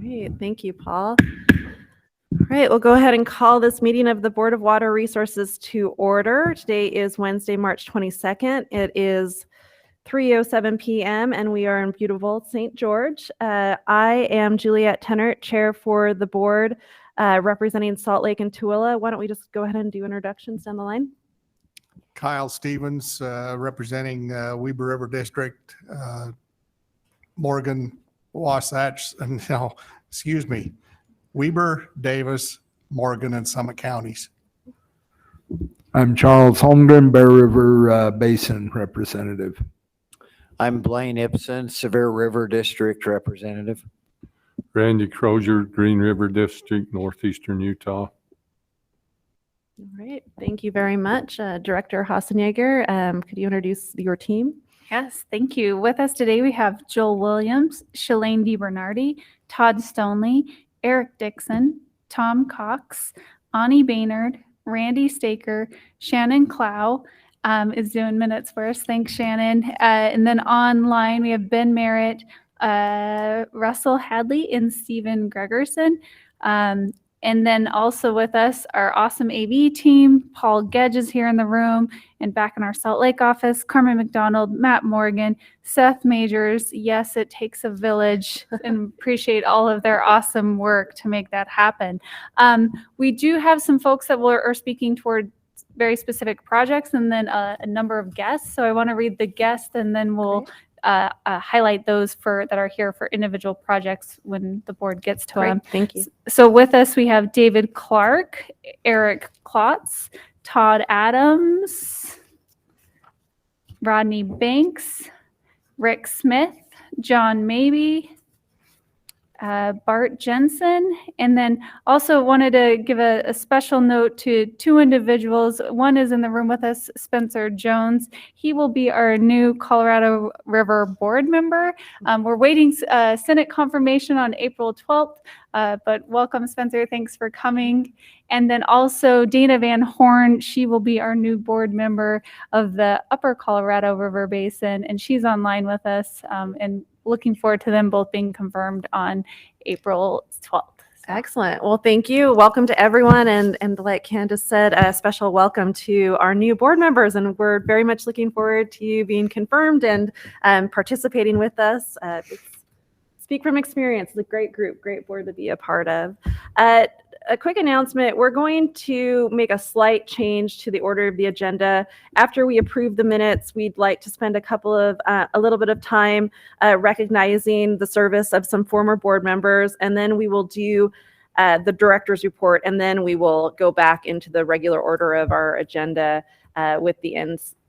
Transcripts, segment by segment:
Great. Thank you, Paul. All right, we'll go ahead and call this meeting of the Board of Water Resources to order. Today is Wednesday, March 22nd. It is 3:07 p.m. and we are in beautiful St. George. I am Juliette Tennert, chair for the board representing Salt Lake and Tooele. Why don't we just go ahead and do introductions down the line? Kyle Stevens, representing Weber River District, Morgan, Wasatch, and no, excuse me, Weber, Davis, Morgan, and Summit counties. I'm Charles Holmgren, Bear River Basin representative. I'm Blaine Ibsen, Sevier River District representative. Randy Crozier, Green River District, Northeastern Utah. All right, thank you very much. Director Hassenjager, could you introduce your team? Yes, thank you. With us today, we have Joel Williams, Shalane DiBernardi, Todd Stonley, Eric Dixon, Tom Cox, Ani Baynard, Randy Staker, Shannon Clow is doing minutes for us. Thanks, Shannon. And then online, we have Ben Merritt, Russell Hadley, and Stephen Gregerson. And then also with us, our awesome AV team. Paul Gedge is here in the room, and back in our Salt Lake office, Carmen McDonald, Matt Morgan, Seth Majors. Yes, it takes a village, and appreciate all of their awesome work to make that happen. We do have some folks that are speaking toward very specific projects, and then a number of guests. So I want to read the guests, and then we'll highlight those that are here for individual projects when the board gets to them. Thank you. So with us, we have David Clark, Eric Klotz, Todd Adams, Rodney Banks, Rick Smith, John Mabey, Bart Jensen, and then also wanted to give a special note to two individuals. One is in the room with us, Spencer Jones. He will be our new Colorado River board member. We're waiting Senate confirmation on April 12th, but welcome, Spencer. Thanks for coming. And then also Dana Van Horn, she will be our new board member of the Upper Colorado River Basin, and she's online with us, and looking forward to them both being confirmed on April 12th. Excellent. Well, thank you. Welcome to everyone. And like Candace said, a special welcome to our new board members. And we're very much looking forward to you being confirmed and participating with us. Speak from experience. It's a great group, great board to be a part of. A quick announcement, we're going to make a slight change to the order of the agenda. After we approve the minutes, we'd like to spend a little bit of time recognizing the service of some former board members, and then we will do the director's report, and then we will go back into the regular order of our agenda with the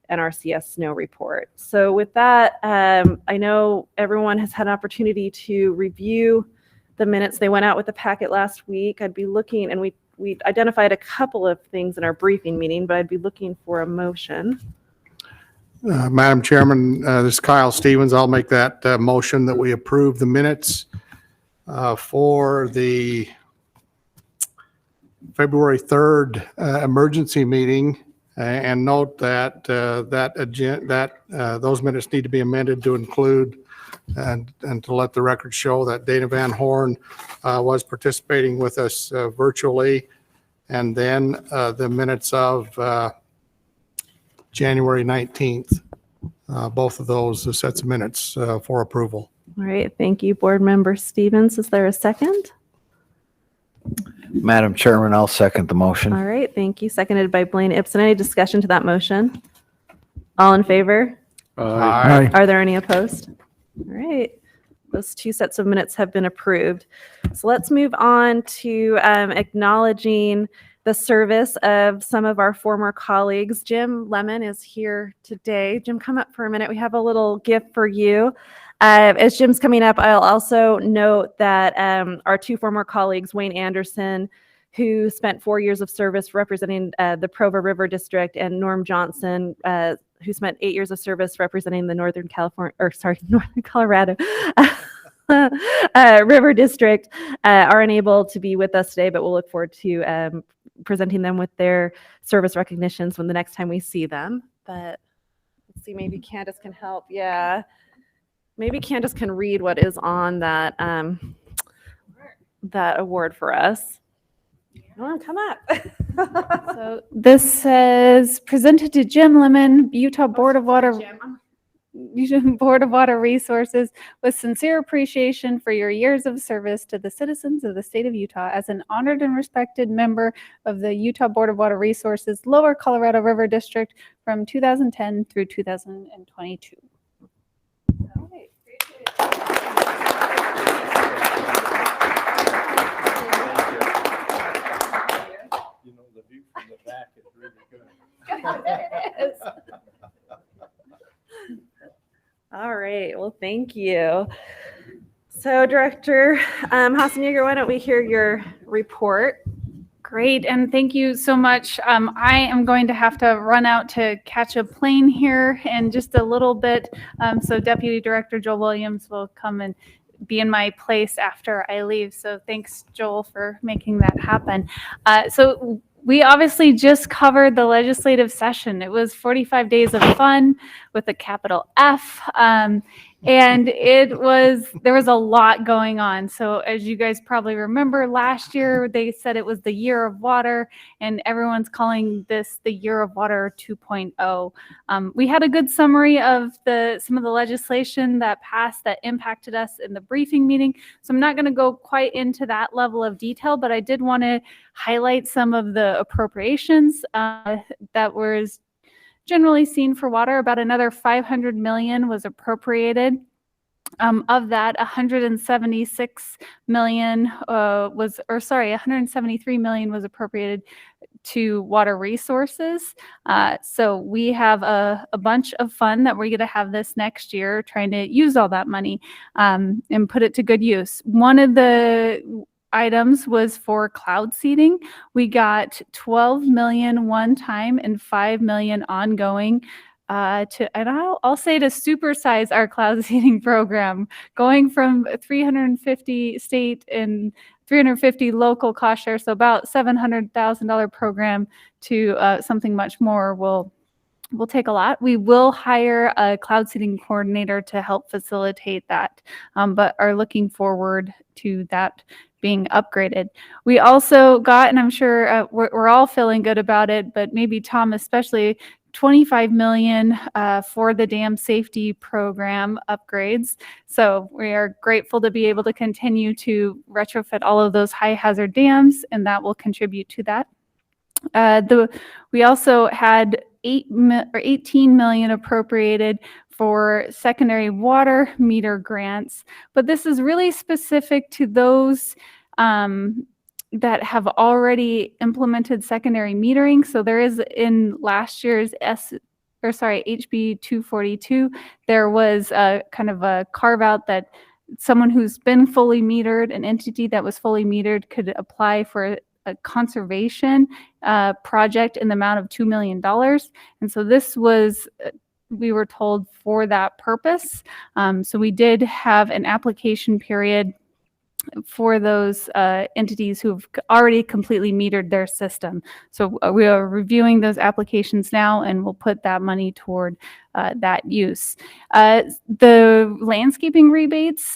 NRCS snow report. So with that, I know everyone has had an opportunity to review the minutes. They went out with the packet last week. I'd be looking, and we identified a couple of things in our briefing meeting, but I'd be looking for a motion. Madam Chairman, this is Kyle Stevens. I'll make that motion that we approve the minutes for the February 3rd emergency meeting, and note that those minutes need to be amended to include and to let the record show that Dana Van Horn was participating with us virtually, and then the minutes of January 19th, both of those sets of minutes for approval. All right, thank you, Board Member Stevens. Is there a second? Madam Chairman, I'll second the motion. All right, thank you. Seconded by Blaine Ibsen. Any discussion to that motion? All in favor? Aye. Are there any opposed? All right, those two sets of minutes have been approved. So let's move on to acknowledging the service of some of our former colleagues. Jim Lemon is here today. Jim, come up for a minute. We have a little gift for you. As Jim's coming up, I'll also note that our two former colleagues, Wayne Anderson, who spent 4 years of service representing the Provo River District, and Norm Johnson, who spent 8 years of service representing the Northern Colorado River District, are unable to be with us today, but we'll look forward to presenting them with their service recognitions when the next time we see them. But let's see, maybe Candace can help. Yeah, maybe Candace can read what is on that. that award for us. Oh, come up. So this says presented to Jim Lemon, Utah Board of Water Resources, with sincere appreciation for your years of service to the citizens of the state of Utah as an honored and respected member of the Utah Board of Water Resources Lower Colorado River District from 2010 through 2022. All right, You know, the view from the back is really good. All right. Well, thank you. So, Director Hassenyeager, why don't we hear your report? Great, and thank you so much. I am going to have to run out to catch a plane here in just a little bit. So Deputy Director Joel Williams will come and be in my place after I leave. So thanks, Joel, for making that happen. So we obviously just covered the legislative session. It was 45 days of fun with a capital F. And there was a lot going on. So as you guys probably remember, last year they said it was the year of water, and everyone's calling this the year of water 2.0. We had a good summary of some of the legislation that passed that impacted us in the briefing meeting. So I'm not going to go quite into that level of detail, but I did want to highlight some of the appropriations that was generally seen for water. About another $500 million was appropriated. Of that, 173 million was appropriated to water resources. So we have a bunch of fun that we're going to have this next year, trying to use all that money and put it to good use. One of the items was for cloud seeding. We got 12 million one time and 5 million ongoing I'll say to supersize our cloud seeding program, going from 350 state and 350 local cost share, so about $700,000 program, to something much more will take a lot. We will hire a cloud seeding coordinator to help facilitate that, but are looking forward to that being upgraded. We also got, and I'm sure we're all feeling good about it, but maybe Tom especially, 25 million for the dam safety program upgrades. So we are grateful to be able to continue to retrofit all of those high hazard dams, and that will contribute to that. We also had 18 million appropriated for secondary water meter grants, but this is really specific to those that have already implemented secondary metering. So there is, in last year's HB 242, there was a kind of a carve out that someone who's been fully metered, an entity that was fully metered, could apply for a conservation project in the amount of $2 million. And so this was, we were told, for that purpose. So we did have an application period for those entities who've already completely metered their system. So we are reviewing those applications now, and we'll put that money toward that use. The landscaping rebates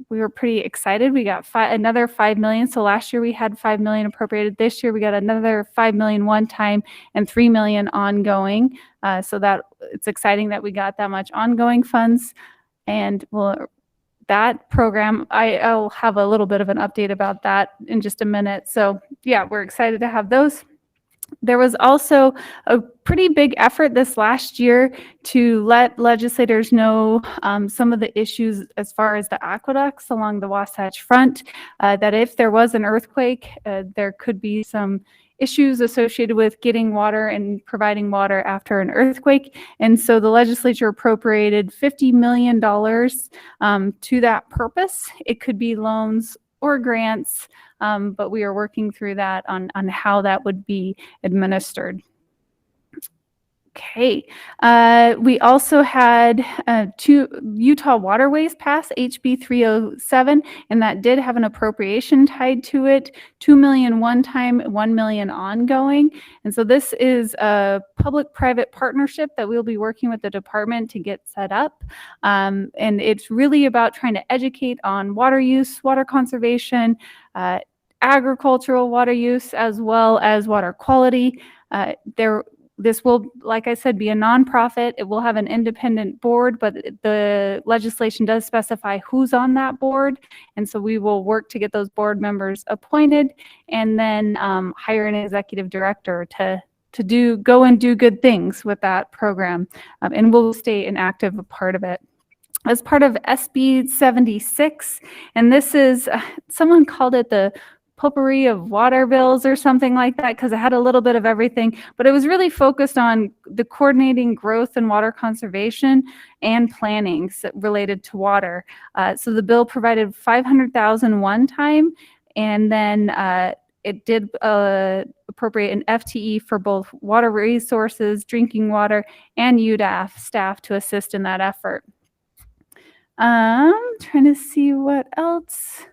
we were pretty excited. We got another 5 million. So last year we had 5 million appropriated. This year we got another 5 million one time and 3 million ongoing. So that it's exciting that we got that much ongoing funds. And that program, I'll have a little bit of an update about that in just a minute. So yeah, we're excited to have those. There was also a pretty big effort this last year to let legislators know some of the issues as far as the aqueducts along the Wasatch Front, that if there was an earthquake, there could be some issues associated with getting water and providing water after an earthquake. And so the legislature appropriated $50 million to that purpose. It could be loans or grants, but we are working through that on how that would be administered. Okay. We also had two Utah Waterways pass HB 307, and that did have an appropriation tied to it, 2 million one time, 1 million ongoing. And so this is a public-private partnership that we'll be working with the department to get set up. And it's really about trying to educate on water use, water conservation, agricultural water use, as well as water quality. This will, like I said, be a nonprofit. It will have an independent board, but the legislation does specify who's on that board. And so we will work to get those board members appointed and then hire an executive director to go and do good things with that program. And we'll stay an active part of it. As part of SB 76, and this is, someone called it the potpourri of water bills or something like that, because it had a little bit of everything, but it was really focused on the coordinating growth and water conservation and planning related to water. So the bill provided $500,000 one time, and then it did appropriate an FTE for both water resources, drinking water, and UDAF staff to assist in that effort. Trying to see what else.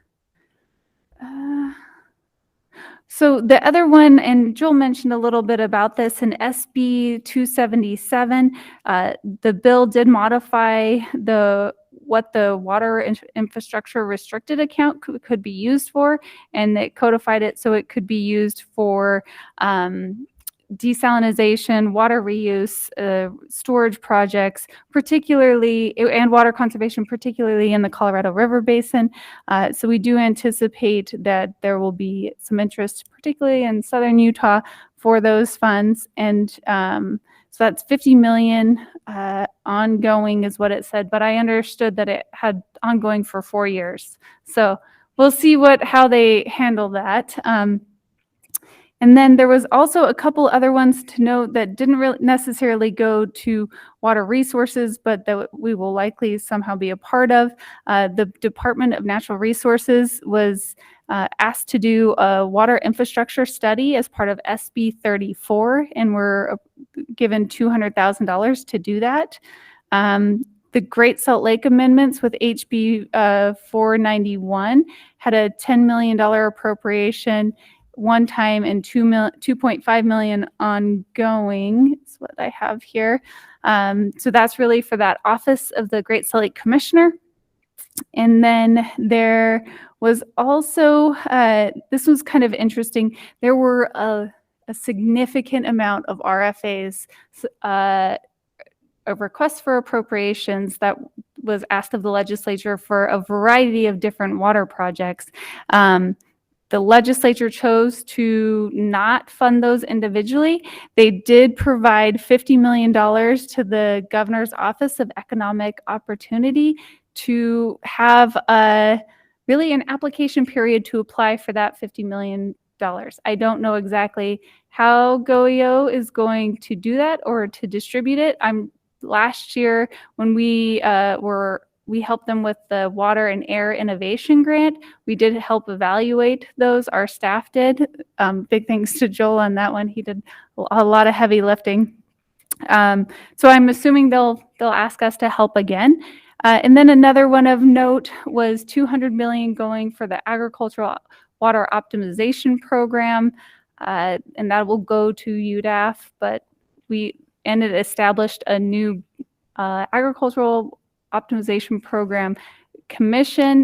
So the other one, and Joel mentioned a little bit about this in SB 277, the bill did modify what the water infrastructure restricted account could be used for, and it codified it so it could be used for desalinization, water reuse, storage projects, particularly, and water conservation, particularly in the Colorado River Basin. So we do anticipate that there will be some interest, particularly in southern Utah, for those funds. And so that's 50 million ongoing is what it said, but I understood that it had ongoing for 4 years. So we'll see how they handle that. And then there was also a couple other ones to note that didn't really necessarily go to water resources, but that we will likely somehow be a part of. The Department of Natural Resources was asked to do a water infrastructure study as part of SB 34, and we're given $200,000 to do that. The Great Salt Lake amendments with HB 491 had a $10 million appropriation one time and 2.5 million ongoing is what I have here. So that's really for that Office of the Great Salt Lake Commissioner. And then there was also, this was kind of interesting, there were a significant amount of RFAs, a request for appropriations that was asked of the legislature for a variety of different water projects. The legislature chose to not fund those individually. They did provide $50 million to the Governor's Office of Economic Opportunity to have really an application period to apply for that $50 million. I don't know exactly how GOEO is going to do that or to distribute it. Last year when we helped them with the Water and Air Innovation Grant. We did help evaluate those. Our staff did. Big thanks to Joel on that one. He did a lot of heavy lifting. So I'm assuming they'll ask us to help again. And then another one of note was $200 million going for the Agricultural Water Optimization Program, and that will go to UDAF. But it established a new agricultural optimization program committee,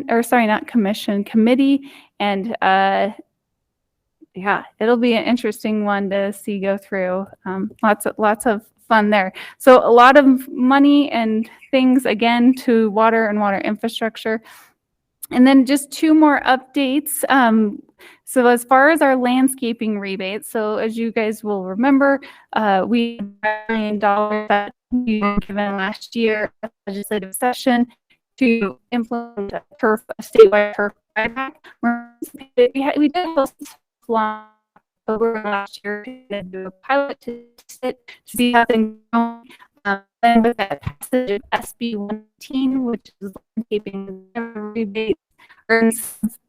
and yeah, it'll be an interesting one to see go through. Lots of fun there. So a lot of money and things again to water and water infrastructure. And then just two more updates. So as far as our landscaping rebates, so as you guys will remember, we had $1 million that we were given last year at the legislative session to implement a statewide turf buyback. We did host long October last year to do a pilot to see how things are going. Then with that passage of SB 118, which is landscaping rebates,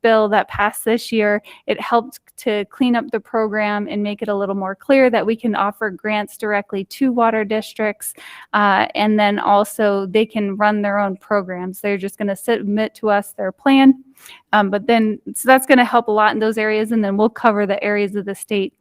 bill that passed this year, it helped to clean up the program and make it a little more clear that we can offer grants directly to water districts. And then also they can run their own programs. They're just going to submit to us their plan. But then, so that's going to help a lot in those areas. And then we'll cover the areas of the state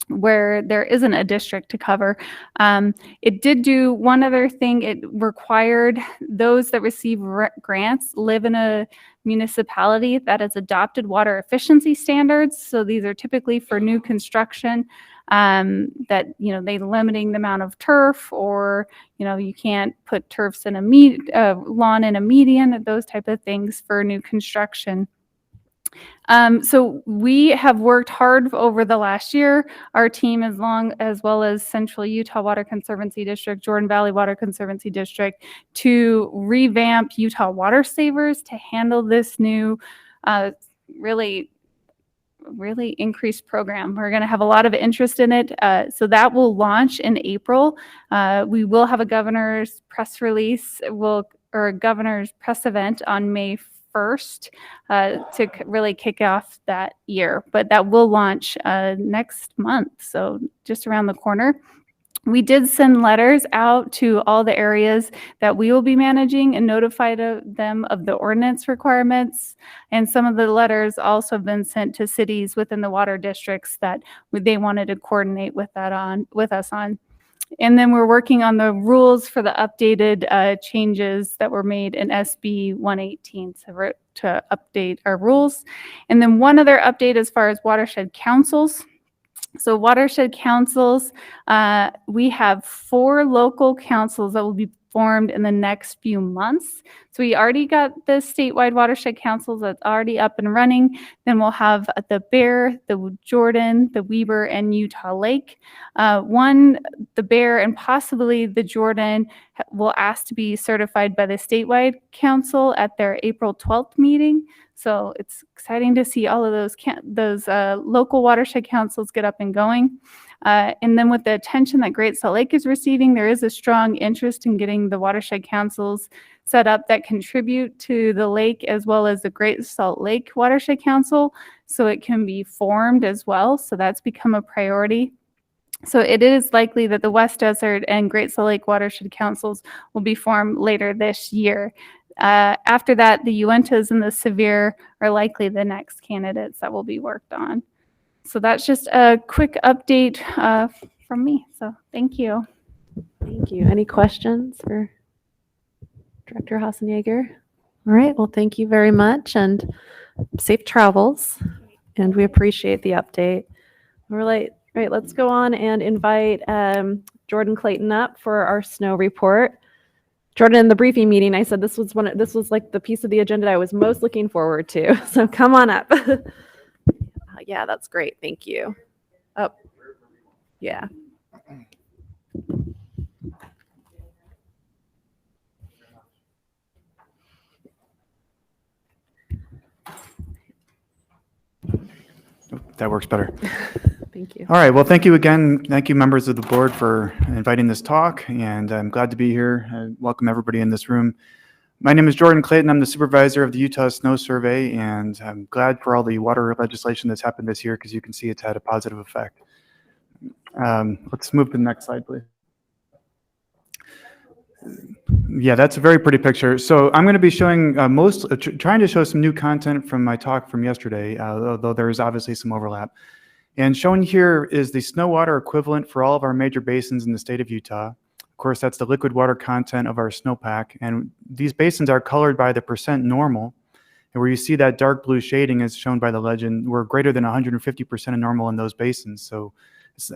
where there isn't a district to cover. It did do one other thing. It required those that receive grants live in a municipality that has adopted water efficiency standards. So these are typically for new construction that, you know, they limiting the amount of turf, or, you know, you can't put turfs in a lawn in a median, those type of things for new construction. So we have worked hard over the last year, our team as well as Central Utah Water Conservancy District, Jordan Valley Water Conservancy District, to revamp Utah Water Savers to handle this new really increased program. We're going to have a lot of interest in it. So that will launch in April. We will have a governor's press release, or a governor's press event on May 1st to really kick off that year, but that will launch next month, so just around the corner. We did send letters out to all the areas that we will be managing and notified them of the ordinance requirements, and some of the letters also have been sent to cities within the water districts that they wanted to coordinate with us on. And then we're working on the rules for the updated changes that were made in SB 118 to update our rules. And then one other update as far as watershed councils. So watershed councils, we have 4 local councils that will be formed in the next few months. So we already got the statewide watershed councils that's already up and running. Then we'll have the Bear, the Jordan, the Weber, and Utah Lake. The Bear and possibly the Jordan will ask to be certified by the statewide council at their April 12th meeting. So it's exciting to see all of those local watershed councils get up and going. And then with the attention that Great Salt Lake is receiving, there is a strong interest in getting the watershed councils set up that contribute to the lake, as well as the Great Salt Lake Watershed Council, so it can be formed as well. So that's become a priority. So it is likely that the West Desert and Great Salt Lake Watershed Councils will be formed later this year. After that, the Uintas and the Sevier are likely the next candidates that will be worked on. So that's just a quick update from me. So thank you. Thank you. Any questions for Director Hassenjager? All right. Well, thank you very much, and safe travels. And we appreciate the update. All right. Let's go on and invite Jordan Clayton up for our snow report. Jordan, in the briefing meeting, I said this was like the piece of the agenda I was most looking forward to. So come on up. Yeah, that's great. Thank you. Oh, yeah. That works better. Thank you. All right. Well, thank you again. Thank you, members of the board, for inviting this talk. And I'm glad to be here. I welcome everybody in this room. My name is Jordan Clayton. I'm the supervisor of the Utah Snow Survey, and I'm glad for all the water legislation that's happened this year, because you can see it's had a positive effect. Let's move to the next slide, please. Yeah, that's a very pretty picture. So I'm going to be showing trying to show some new content from my talk from yesterday, although there is obviously some overlap. And shown here is the snow water equivalent for all of our major basins in the state of Utah. Of course, that's the liquid water content of our snowpack. And these basins are colored by the percent normal. And where you see that dark blue shading is shown by the legend, we're greater than 150% of normal in those basins. So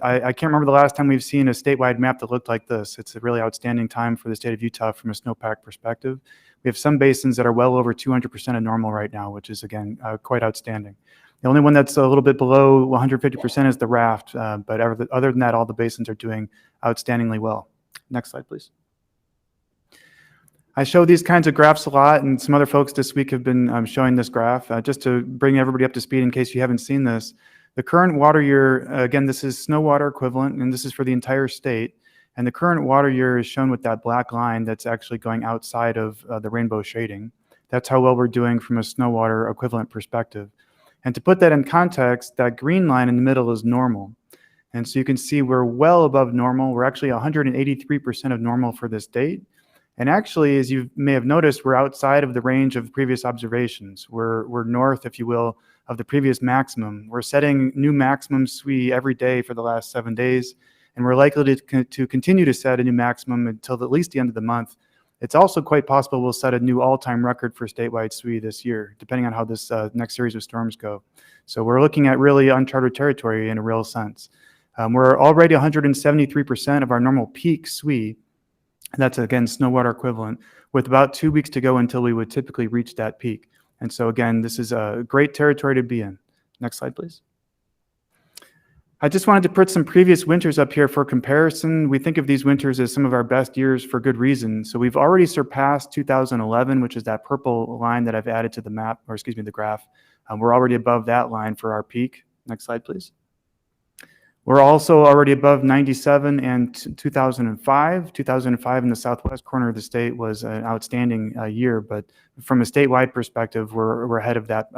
I can't remember the last time we've seen a statewide map that looked like this. It's a really outstanding time for the state of Utah from a snowpack perspective. We have some basins that are well over 200% of normal right now, which is, again, quite outstanding. The only one that's a little bit below 150% is the Raft, but other than that, all the basins are doing outstandingly well. Next slide, please. I show these kinds of graphs a lot, and some other folks this week have been showing this graph. Just to bring everybody up to speed in case you haven't seen this. The current water year, again, this is snow water equivalent, and this is for the entire state. And the current water year is shown with that black line that's actually going outside of the rainbow shading. That's how well we're doing from a snow water equivalent perspective. And to put that in context, that green line in the middle is normal. And so you can see we're well above normal. We're actually 183% of normal for this date. And actually, as you may have noticed, we're outside of the range of previous observations. We're north, if you will, of the previous maximum. We're setting new maximum SWE every day for the last 7 days, and we're likely to continue to set a new maximum until at least the end of the month. It's also quite possible we'll set a new all-time record for statewide SWE this year, depending on how this next series of storms go. So we're looking at really uncharted territory in a real sense. We're already 173% of our normal peak SWE. That's, again, snow water equivalent, with about 2 weeks to go until we would typically reach that peak. And so, again, this is a great territory to be in. Next slide, please. I just wanted to put some previous winters up here for comparison. We think of these winters as some of our best years for good reason. So we've already surpassed 2011, which is that purple line that I've added to the map, or excuse me, the graph. We're already above that line for our peak. Next slide, please. We're also already above 97 and 2005. 2005 in the southwest corner of the state was an outstanding year, but from a statewide perspective, we're ahead of that,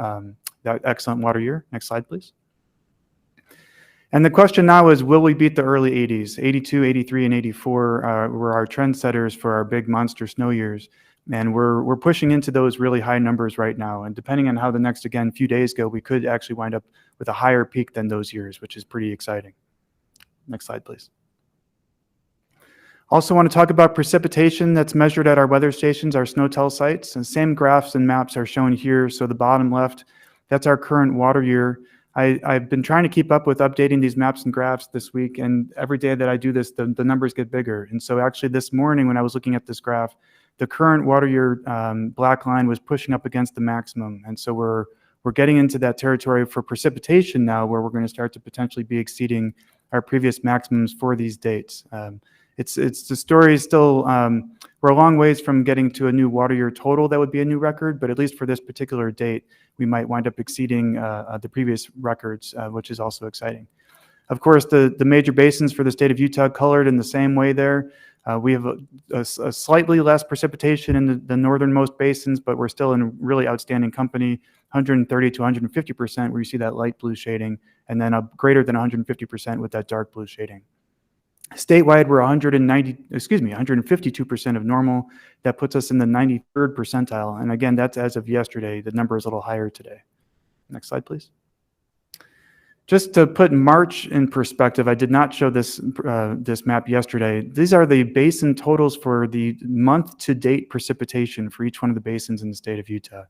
that excellent water year. Next slide, please. And the question now is, will we beat the early 80s? 82, 83, and 84 were our trendsetters for our big monster snow years. And we're pushing into those really high numbers right now. And depending on how the next, again, few days go, we could actually wind up with a higher peak than those years, which is pretty exciting. Next slide, please. Also want to talk about precipitation that's measured at our weather stations, our SNOTEL sites. And same graphs and maps are shown here. So the bottom left, that's our current water year. I've been trying to keep up with updating these maps and graphs this week, and every day that I do this, the numbers get bigger. And so actually this morning when I was looking at this graph, the current water year black line was pushing up against the maximum. And so we're getting into that territory for precipitation now, where we're going to start to potentially be exceeding our previous maximums for these dates. It's the story is still, we're a long ways from getting to a new water year total that would be a new record, but at least for this particular date, we might wind up exceeding the previous records, which is also exciting. Of course, the major basins for the state of Utah colored in the same way there. We have a slightly less precipitation in the northernmost basins, but we're still in really outstanding company, 130 to 150%, where you see that light blue shading, and then a greater than 150% with that dark blue shading. Statewide, we're 152% of normal. That puts us in the 93rd percentile. And again, that's as of yesterday. The number is a little higher today. Next slide, please. Just to put March in perspective, I did not show this this map yesterday. These are the basin totals for the month-to-date precipitation for each one of the basins in the state of Utah.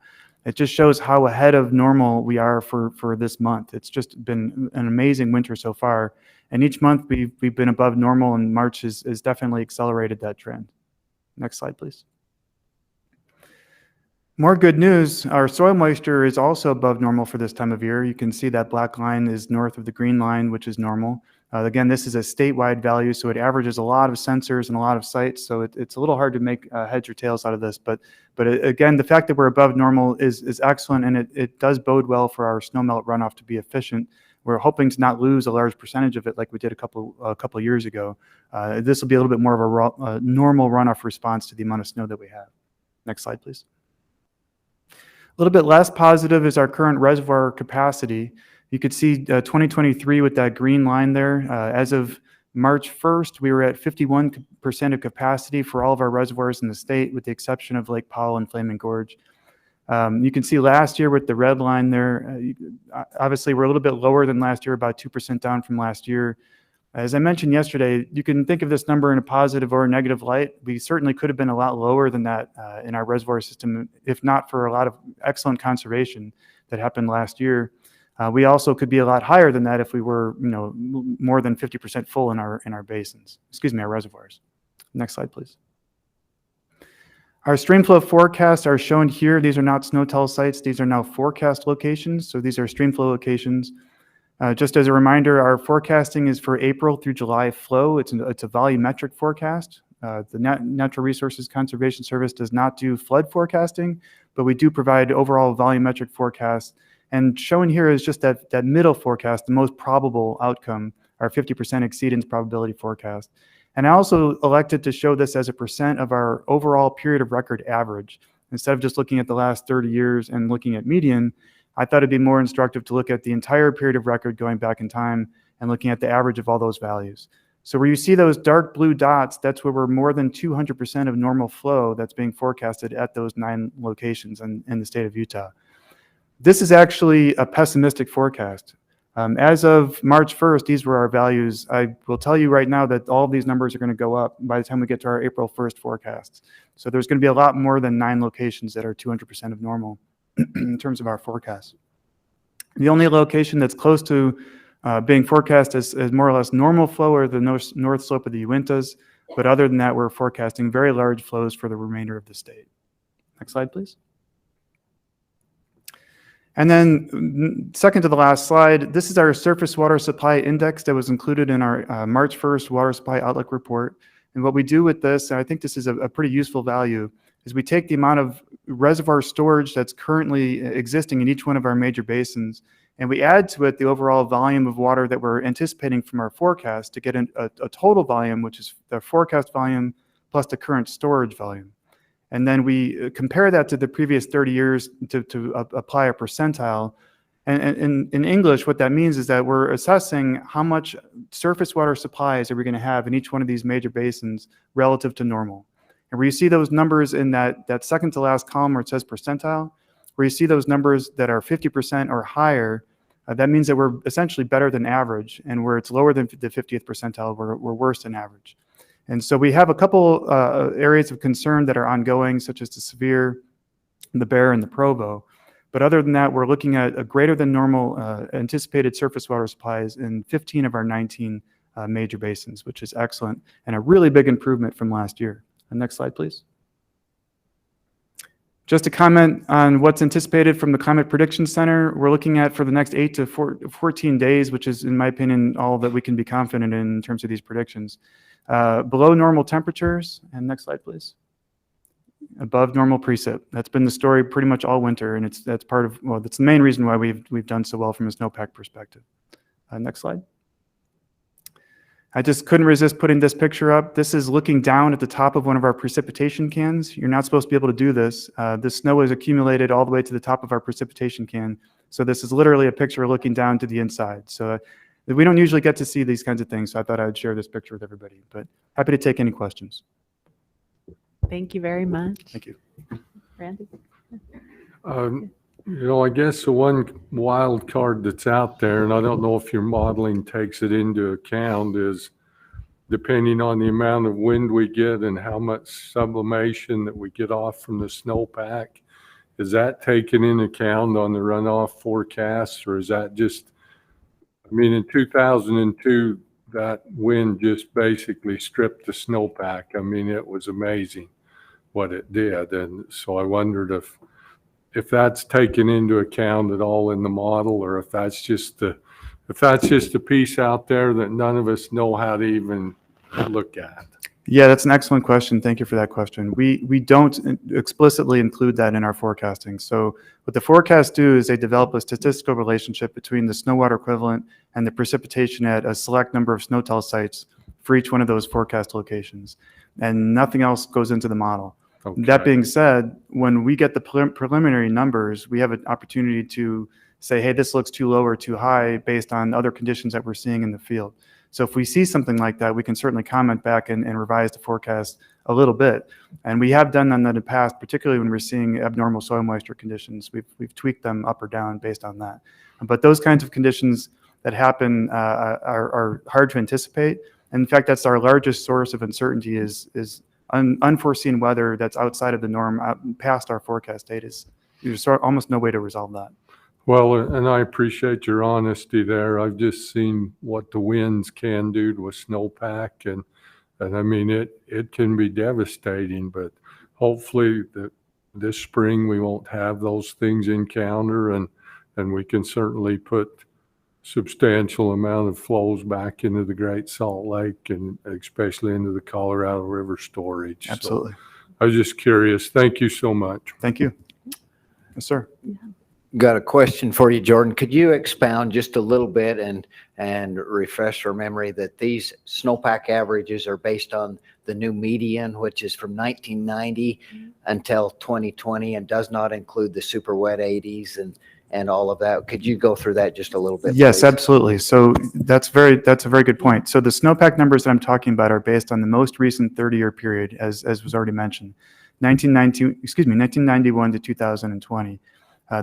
It just shows how ahead of normal we are for this month. It's just been an amazing winter so far. And each month we've been above normal, and March has definitely accelerated that trend. Next slide, please. More good news, our soil moisture is also above normal for this time of year. You can see that black line is north of the green line, which is normal. Again, this is a statewide value, so it averages a lot of sensors and a lot of sites, so it's a little hard to make heads or tails out of this. But again, the fact that we're above normal is excellent, and it does bode well for our snowmelt runoff to be efficient. We're hoping to not lose a large percentage of it like we did a couple years ago. This will be a little bit more of a normal runoff response to the amount of snow that we have. Next slide, please. A little bit less positive is our current reservoir capacity. You could see 2023 with that green line there. As of March 1st, we were at 51% of capacity for all of our reservoirs in the state, with the exception of Lake Powell and Flaming Gorge. You can see last year with the red line there, obviously we're a little bit lower than last year, about 2% down from last year. As I mentioned yesterday, you can think of this number in a positive or a negative light. We certainly could have been a lot lower than that in our reservoir system, if not for a lot of excellent conservation that happened last year. We also could be a lot higher than that if we were, more than 50% full in our basins, our reservoirs. Next slide, please. Our streamflow forecasts are shown here. These are not SNOTEL sites. These are now forecast locations. So these are streamflow locations. Just as a reminder, our forecasting is for April through July flow. It's a volumetric forecast. The Natural Resources Conservation Service does not do flood forecasting, but we do provide overall volumetric forecasts. And shown here is just that middle forecast, the most probable outcome, our 50% exceedance probability forecast. And I also elected to show this as a percent of our overall period of record average. instead of just looking at the last 30 years and looking at median, I thought it'd be more instructive to look at the entire period of record going back in time and looking at the average of all those values. So where you see those dark blue dots, that's where we're more than 200% of normal flow that's being forecasted at those 9 locations in the state of Utah. This is actually a pessimistic forecast. As of March 1st, these were our values. I will tell you right now that all of these numbers are going to go up by the time we get to our April 1st forecasts. So there's going to be a lot more than 9 locations that are 200% of normal in terms of our forecast. The only location that's close to being forecast as more or less normal flow are the north slope of the Uintas, but other than that, we're forecasting very large flows for the remainder of the state. Next slide, please. And then second to the last slide, this is our surface water supply index that was included in our March 1st water supply outlook report. And what we do with this, and I think this is a pretty useful value, is we take the amount of reservoir storage that's currently existing in each one of our major basins, and we add to it the overall volume of water that we're anticipating from our forecast to get a total volume, which is the forecast volume plus the current storage volume. And then we compare that to the previous 30 years to apply a percentile. And in English, what that means is that we're assessing how much surface water supplies are we going to have in each one of these major basins relative to normal. And where you see those numbers in that second to last column where it says percentile, where you see those numbers that are 50% or higher, that means that we're essentially better than average. And where it's lower than the 50th percentile, we're worse than average. And so we have a couple areas of concern that are ongoing, such as the Sevier, the Bear, and the Provo. But other than that, we're looking at a greater than normal anticipated surface water supplies in 15 of our 19 major basins, which is excellent and a really big improvement from last year. Next slide, please. Just to comment on what's anticipated from the Climate Prediction Center, we're looking at for the next 8 to 14 days, which is, in my opinion, all that we can be confident in terms of these predictions. Below normal temperatures, and next slide, please. Above normal precip. That's been the story pretty much all winter, and that's the main reason why we've done so well from a snowpack perspective. Next slide. I just couldn't resist putting this picture up. This is looking down at the top of one of our precipitation cans. You're not supposed to be able to do this. The snow is accumulated all the way to the top of our precipitation can. So this is literally a picture looking down to the inside. So we don't usually get to see these kinds of things, so I thought I would share this picture with everybody. But happy to take any questions. Thank you very much. Thank you. Randy? I guess the one wild card that's out there, and I don't know if your modeling takes it into account, is depending on the amount of wind we get and how much sublimation that we get off from the snowpack, is that taken into account on the runoff forecasts, or is that just, in 2002, that wind just basically stripped the snowpack. It was amazing what it did. And so I wondered if that's taken into account at all in the model, or if that's just a piece out there that none of us know how to even look at. Yeah, that's an excellent question. Thank you for that question. We don't explicitly include that in our forecasting. So what the forecasts do is they develop a statistical relationship between the snow water equivalent and the precipitation at a select number of snow-tell sites for each one of those forecast locations. And nothing else goes into the model. Okay. That being said, when we get the preliminary numbers, we have an opportunity to say, hey, this looks too low or too high based on other conditions that we're seeing in the field. So if we see something like that, we can certainly comment back and revise the forecast a little bit. And we have done that in the past, particularly when we're seeing abnormal soil moisture conditions. We've tweaked them up or down based on that. But those kinds of conditions that happen are hard to anticipate. And in fact, that's our largest source of uncertainty is unforeseen weather that's outside of the norm, past our forecast date. There's almost no way to resolve that. Well, and I appreciate your honesty there. I've just seen what the winds can do to a snowpack, and it can be devastating, but hopefully this spring we won't have those things encounter, and we can certainly put substantial amount of flows back into the Great Salt Lake and especially into the Colorado River storage. Absolutely. So I was just curious. Thank you so much. Thank you. Yes, sir. Yeah. Got a question for you, Jordan. Could you expound just a little bit and refresh our memory that these snowpack averages are based on the new median, which is from 1990 until 2020 and does not include the super wet 80s and all of that? Could you go through that just a little bit? Yes, please? absolutely. So that's a very good point. So the snowpack numbers that I'm talking about are based on the most recent 30-year period, as was already mentioned, 1991 to 2020.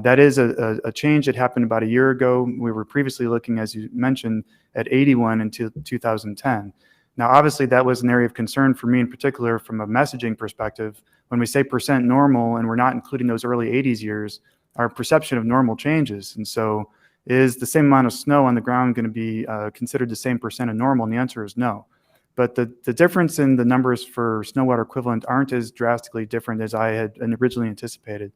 That is a change that happened about a year ago. We were previously looking, as you mentioned, at 81 until 2010. Now, obviously, that was an area of concern for me in particular from a messaging perspective. When we say percent normal and we're not including those early 80s years, our perception of normal changes. And so is the same amount of snow on the ground going to be considered the same percent of normal? And the answer is no. But the difference in the numbers for snow water equivalent aren't as drastically different as I had originally anticipated.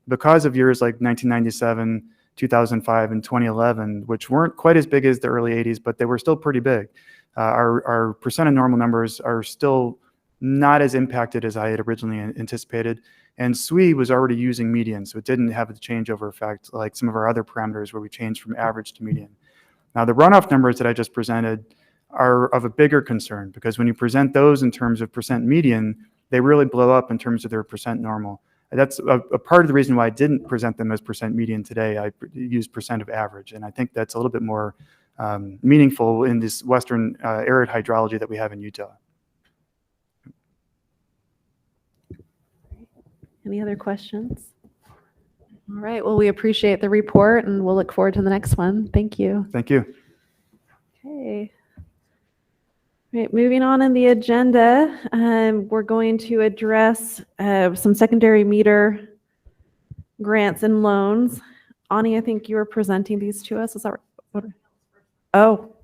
Because of years like 1997, 2005, and 2011, which weren't quite as big as the early 80s, but they were still pretty big, our percent of normal numbers are still not as impacted as I had originally anticipated. And SWE was already using median, so it didn't have a changeover effect like some of our other parameters where we changed from average to median. Now, the runoff numbers that I just presented are of a bigger concern because when you present those in terms of percent median, they really blow up in terms of their percent normal. That's a part of the reason why I didn't present them as percent median today. I used percent of average, and I think that's a little bit more meaningful in this western arid hydrology that we have in Utah. Any other questions? All right. Well, we appreciate the report, and we'll look forward to the next one. Thank you. Thank you. Okay. Right, moving on in the agenda, we're going to address some secondary meter grants and loans. Ani, I think you were presenting these to us. Is that right? Oh,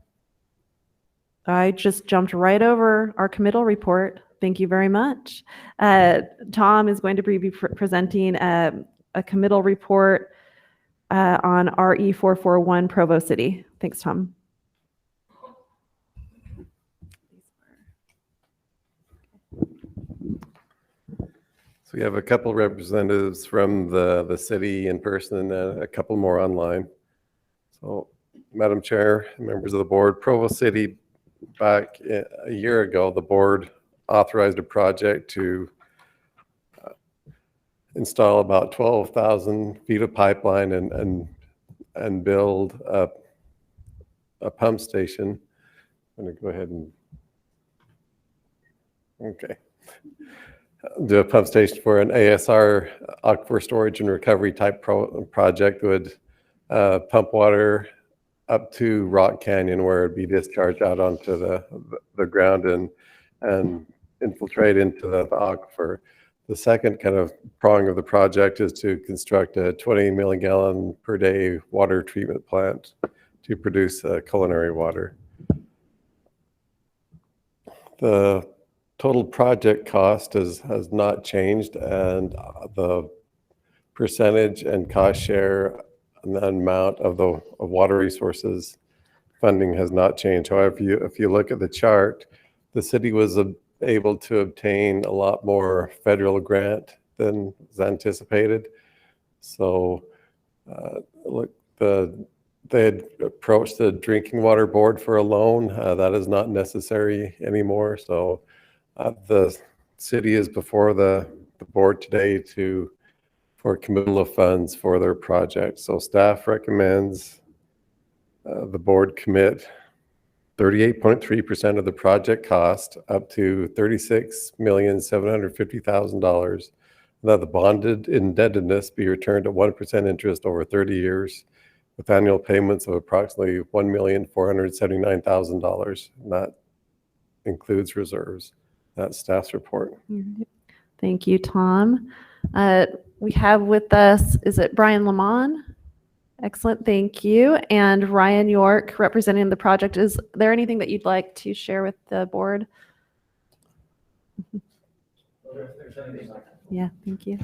I just jumped right over our committal report. Thank you very much. Tom is going to be presenting a committal report on RE 441 Provo City. Thanks, Tom. So we have a couple representatives from the city in person and a couple more online. So, Madam Chair, members of the board, Provo City, back a year ago, the board authorized a project to install about 12,000 feet of pipeline and build a pump station. I'm going to go ahead and, okay. Do a pump station for an ASR aquifer storage and recovery type project would pump water up to Rock Canyon where it'd be discharged out onto the ground and infiltrate into the aquifer. The second kind of prong of the project is to construct a 20 million gallon per day water treatment plant to produce culinary water. The total project cost has not changed, and the percentage and cost share and the amount of the water resources funding has not changed. However, if you look at the chart, the city was able to obtain a lot more federal grant than was anticipated. So look, they had approached the Drinking Water Board for a loan. That is not necessary anymore. So the city is before the board today for committal of funds for their project. So staff recommends the board commit 38.3% of the project cost up to $36,750,000. That the bonded indebtedness be returned at 1% interest over 30 years with annual payments of approximately $1,479,000. And that includes reserves. That's staff's report. Thank you, Tom. We have with us, is it Brian Lamont? Excellent, thank you. And Ryan York representing the project. Is there anything that you'd like to share with the board? Yeah, thank you.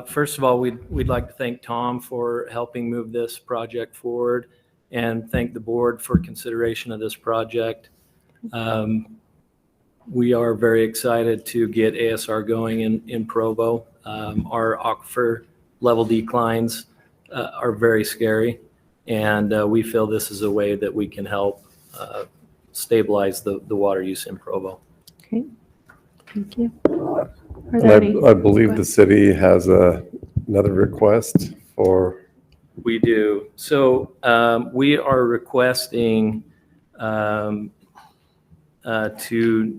First of all, we'd like to thank Tom for helping move this project forward and thank the board for consideration of this project. We are very excited to get ASR going in Provo. Our aquifer level declines are very scary. And we feel this is a way that we can help stabilize the water use in Provo. Okay, thank you. Are And there any- I believe the city has another request for, We do. So we are requesting to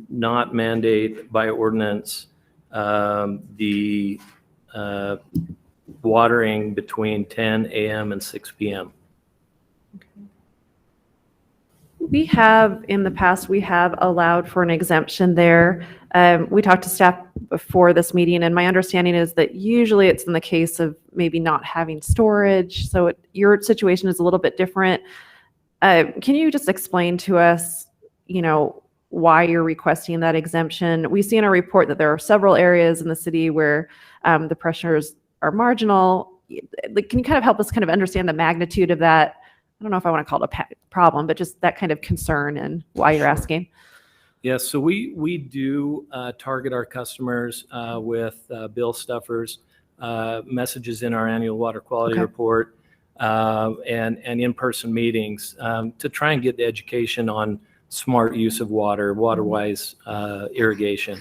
not mandate by ordinance the watering between 10 a.m. and 6 p.m. We have, in the past, we have allowed for an exemption there. We talked to staff before this meeting, and my understanding is that usually it's in the case of maybe not having storage. So your situation is a little bit different. Can you just explain to us, why you're requesting that exemption? We see in our report that there are several areas in the city where the pressures are marginal. Can you kind of help us kind of understand the magnitude of that? I don't know if I want to call it a problem, but just that kind of concern and why you're asking. Yes, so we do target our customers with bill stuffers, messages in our annual water quality report, and in-person meetings to try and get the education on smart use of water, water-wise irrigation.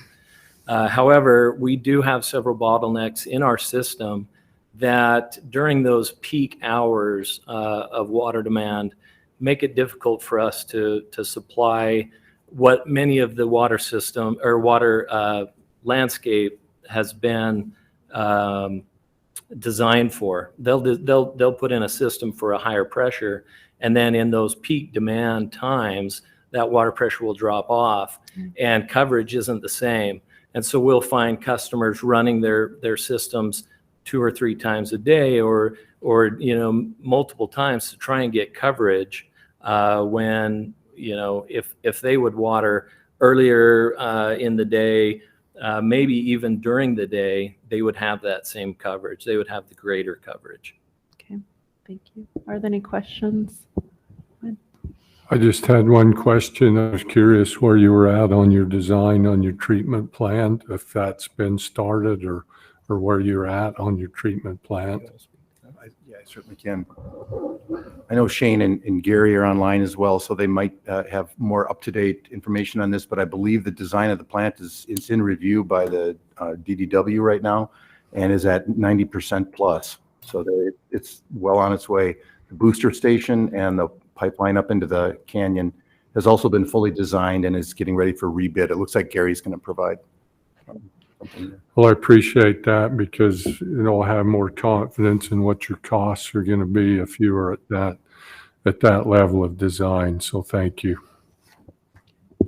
However, we do have several bottlenecks in our system that during those peak hours of water demand make it difficult for us to supply what many of the water system or water landscape has been designed for. They'll put in a system for a higher pressure, and then in those peak demand times, that water pressure will drop off, and coverage isn't the same. And so we'll find customers running their systems 2 or 3 times a day, or multiple times to try and get coverage when if they would water earlier in the day, maybe even during the day, they would have that same coverage. They would have the greater coverage. Okay, thank you. Are there any questions? I just had one question. I was curious where you were at on your design on your treatment plant, if that's been started or where you're at on your treatment plant. Yeah, I certainly can. I know Shane and Gary are online as well, so they might have more up-to-date information on this, but I believe the design of the plant is in review by the DDW right now and is at 90% plus. So it's well on its way. The booster station and the pipeline up into the canyon has also been fully designed and is getting ready for rebid. It looks like Gary's going to provide something there. Well, I appreciate that because, I have more confidence in what your costs are going to be if you are at that level of design. So thank you. All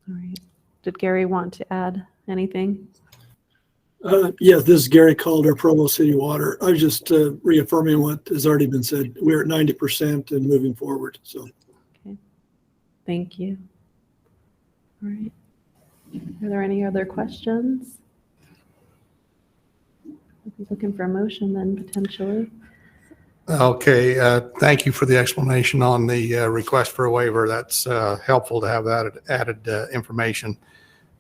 right. Did Gary want to add anything? Yes, this is Gary Calder, Provo City Water. I was just reaffirming what has already been said. We're at 90% and moving forward. So, Okay. Thank you. All right. Are there any other questions? I'll be looking for a motion then potentially. Okay, thank you for the explanation on the request for a waiver. That's helpful to have that added information.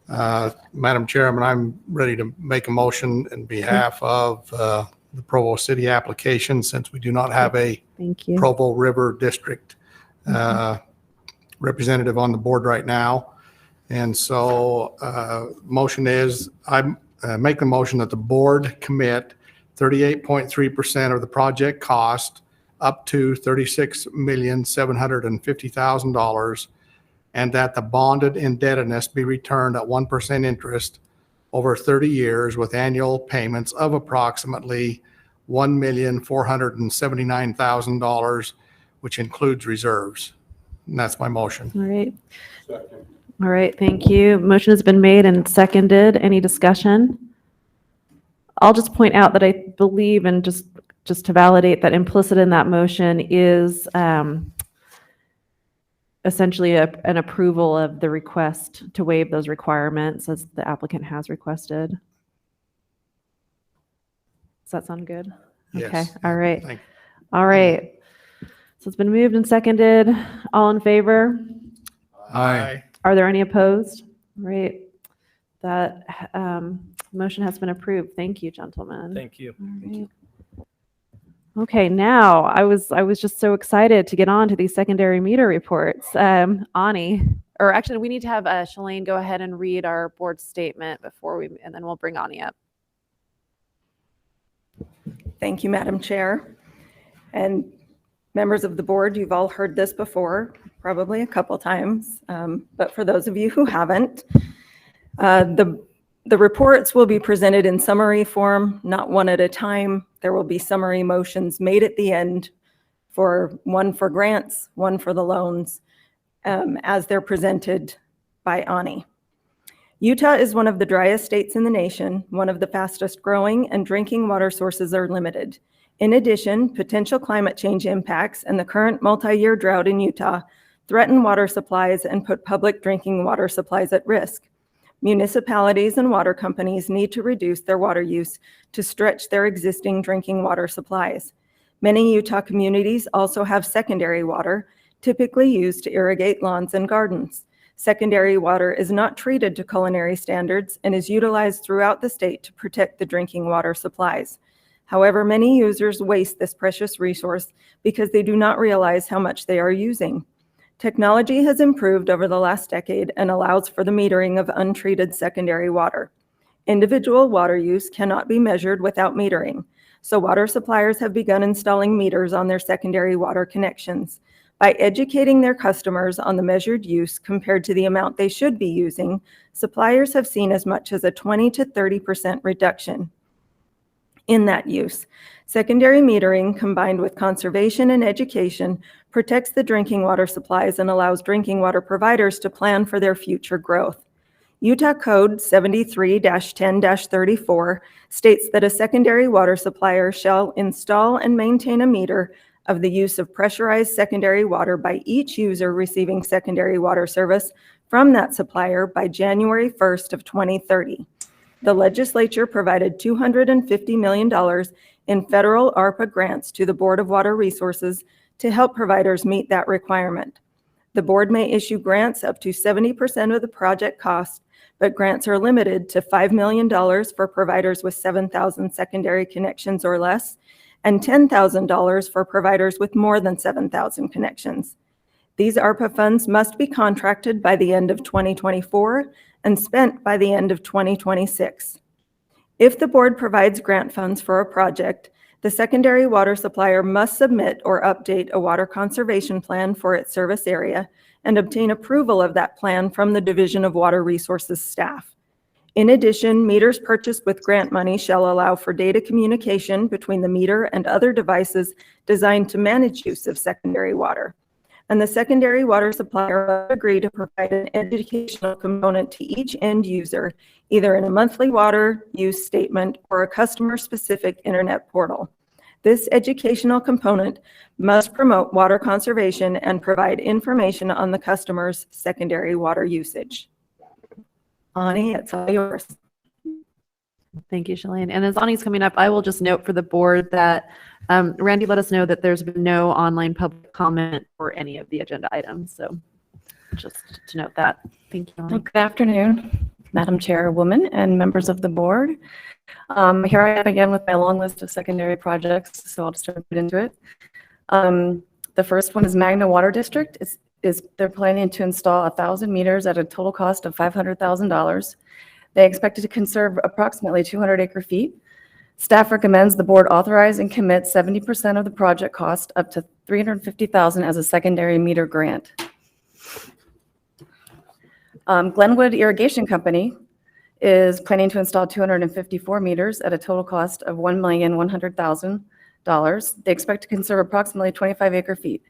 Madam Chairman, I'm ready to make a motion in behalf of the Provo City application, since we do not have a Thank you. Provo River District representative on the board right now. And so motion is, I make the motion that the board commit 38.3% of the project cost up to $36,750,000, and that the bonded indebtedness be returned at 1% interest over 30 years with annual payments of approximately $1,479,000, which includes reserves. And that's my motion. All right. All right, thank you. Motion has been made and seconded. Any discussion? I'll just point out that I believe, and just to validate, that implicit in that motion is essentially an approval of the request to waive those requirements as the applicant has requested. Does that sound good? Yes. Okay, all right. Thank you. All right. So it's been moved and seconded. All in favor? Aye. Are there any opposed? All right. That Motion has been approved. Thank you, gentlemen. Thank you. All right. Okay, now I was just so excited to get on to these secondary meter reports. Ani, or actually, we need to have Shalane go ahead and read our board statement and then we'll bring Ani up. Thank you, Madam Chair. And members of the board, you've all heard this before, probably a couple times, but for those of you who haven't, the reports will be presented in summary form, not one at a time. There will be summary motions made at the end, one for grants, one for the loans, as they're presented by Ani. Utah is one of the driest states in the nation, one of the fastest growing, and drinking water sources are limited. In addition, potential climate change impacts and the current multi-year drought in Utah threaten water supplies and put public drinking water supplies at risk. Municipalities and water companies need to reduce their water use to stretch their existing drinking water supplies. Many Utah communities also have secondary water, typically used to irrigate lawns and gardens. Secondary water is not treated to culinary standards and is utilized throughout the state to protect the drinking water supplies. However, many users waste this precious resource because they do not realize how much they are using. Technology has improved over the last decade and allows for the metering of untreated secondary water. Individual water use cannot be measured without metering, so water suppliers have begun installing meters on their secondary water connections. By educating their customers on the measured use compared to the amount they should be using, suppliers have seen as much as a 20 to 30% reduction in that use. Secondary metering, combined with conservation and education, protects the drinking water supplies and allows drinking water providers to plan for their future growth. Utah Code 73-10-34 states that a secondary water supplier shall install and maintain a meter of the use of pressurized secondary water by each user receiving secondary water service from that supplier by January 1st of 2030. The legislature provided $250 million in federal ARPA grants to the Board of Water Resources to help providers meet that requirement. The board may issue grants up to 70% of the project cost, but grants are limited to $5 million for providers with 7,000 secondary connections or less, and $10,000 for providers with more than 7,000 connections. These ARPA funds must be contracted by the end of 2024 and spent by the end of 2026. If the board provides grant funds for a project, the secondary water supplier must submit or update a water conservation plan for its service area and obtain approval of that plan from the Division of Water Resources staff. In addition, meters purchased with grant money shall allow for data communication between the meter and other devices designed to manage use of secondary water. And the secondary water supplier must agree to provide an educational component to each end user, either in a monthly water use statement or a customer-specific internet portal. This educational component must promote water conservation and provide information on the customer's secondary water usage. Ani, it's all yours. Thank you, Shalane. And as Ani's coming up, I will just note for the board that Randy let us know that there's been no online public comment for any of the agenda items. So just to note that. Thank you, Ani. Good afternoon, Madam Chairwoman and members of the board. Here I am again with my long list of secondary projects, so I'll just jump into it. The first one is Magna Water District. They're planning to install 1,000 meters at a total cost of $500,000. They expected to conserve approximately 200 acre feet. Staff recommends the board authorize and commit 70% of the project cost up to $350,000 as a secondary meter grant. Glenwood Irrigation Company is planning to install 254 meters at a total cost of $1,100,000. They expect to conserve approximately 25 acre feet.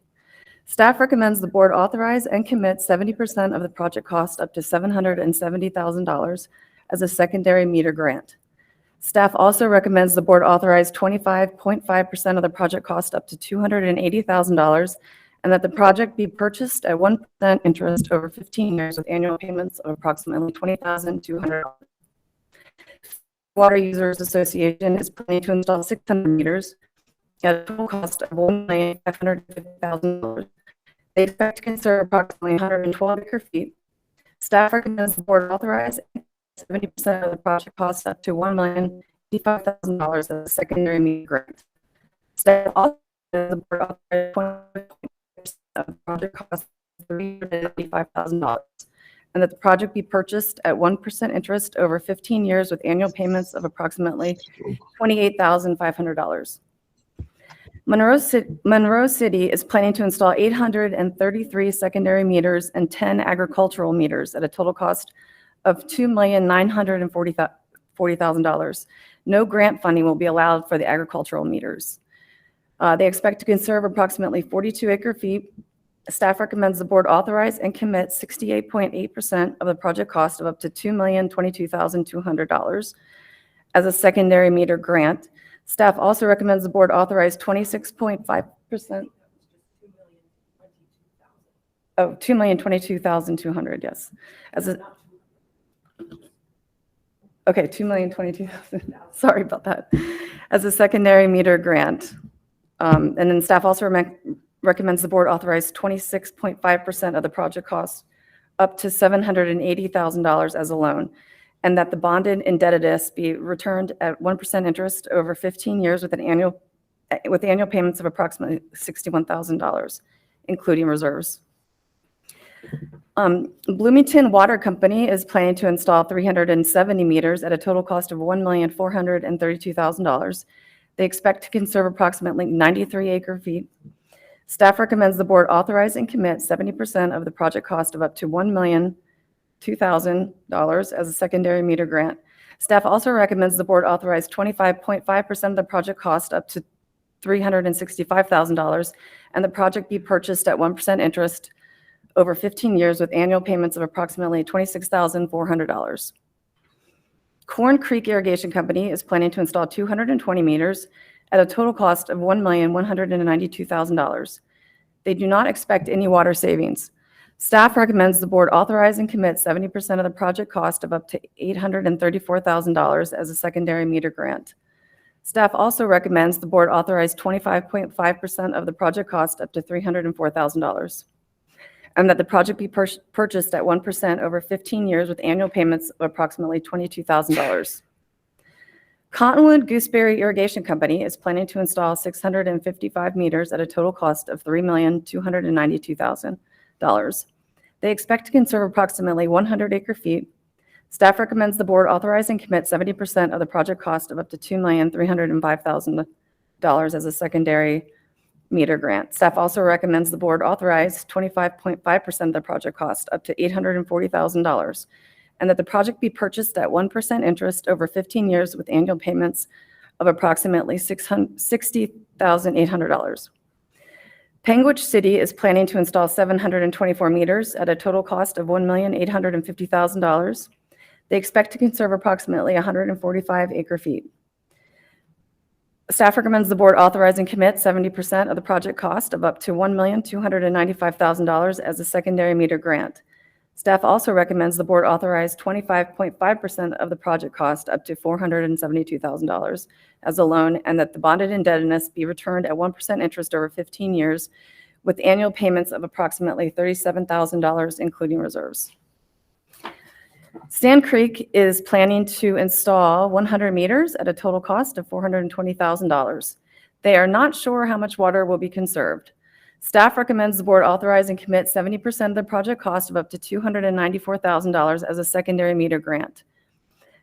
Staff recommends the board authorize and commit 70% of the project cost up to $770,000 as a secondary meter grant. Staff also recommends the board authorize 25.5% of the project cost up to $280,000 and that the project be purchased at 1% interest over 15 years with annual payments of approximately $20,200. Water Users Association is planning to install 600 meters at a total cost of $1,550,000. They expect to conserve approximately 112 acre feet. Staff recommends the board authorize 70% of the project cost up to $1,085,000 as a secondary meter grant. Staff also recommends the board authorize 20% of the project cost of $385,000, and that the project be purchased at 1% interest over 15 years with annual payments of approximately $28,500. Monroe City is planning to install 833 secondary meters and 10 agricultural meters at a total cost of $2,940,000. No grant funding will be allowed for the agricultural meters. They expect to conserve approximately 42 acre-feet. Staff recommends the board authorize and commit 68.8% of the project cost of up to $2,022,200 as a secondary meter grant. Staff also recommends the board authorize 26.5%. Oh, $2,022,200, yes. Okay, $2,022,000. Sorry about that. As a secondary meter grant. And then staff also recommends the board authorize 26.5% of the project cost up to $780,000 as a loan, and that the bonded indebtedness be returned at 1% interest over 15 years with annual payments of approximately $61,000, including reserves. Bloomington Water Company is planning to install 370 meters at a total cost of $1,432,000. They expect to conserve approximately 93 acre-feet. Staff recommends the board authorize and commit 70% of the project cost of up to $1,002,000 as a secondary meter grant. Staff also recommends the board authorize 25.5% of the project cost up to $365,000, and the project be purchased at 1% interest over 15 years with annual payments of approximately $26,400. Corn Creek Irrigation Company is planning to install 220 meters at a total cost of $1,192,000. They do not expect any water savings. Staff recommends the board authorize and commit 70% of the project cost of up to $834,000 as a secondary meter grant. Staff also recommends the board authorize 25.5% of the project cost up to $304,000, and that the project be purchased at 1% over 15 years with annual payments of approximately $22,000. Cottonwood Gooseberry Irrigation Company is planning to install 655 meters at a total cost of $3,292,000. They expect to conserve approximately 100 acre-feet. Staff recommends the board authorize and commit 70% of the project cost of up to $2,305,000 as a secondary meter grant. Staff also recommends the board authorize 25.5% of the project cost up to $840,000, and that the project be purchased at 1% interest over 15 years with annual payments of approximately $60,800. Panguitch City is planning to install 724 meters at a total cost of $1,850,000. They expect to conserve approximately 145 acre-feet. Staff recommends the board authorize and commit 70% of the project cost of up to $1,295,000 as a secondary meter grant. Staff also recommends the board authorize 25.5% of the project cost up to $472,000 as a loan, and that the bonded indebtedness be returned at 1% interest over 15 years with annual payments of approximately $37,000, including reserves. Sand Creek is planning to install 100 meters at a total cost of $420,000. They are not sure how much water will be conserved. Staff recommends the board authorize and commit 70% of the project cost of up to $294,000 as a secondary meter grant.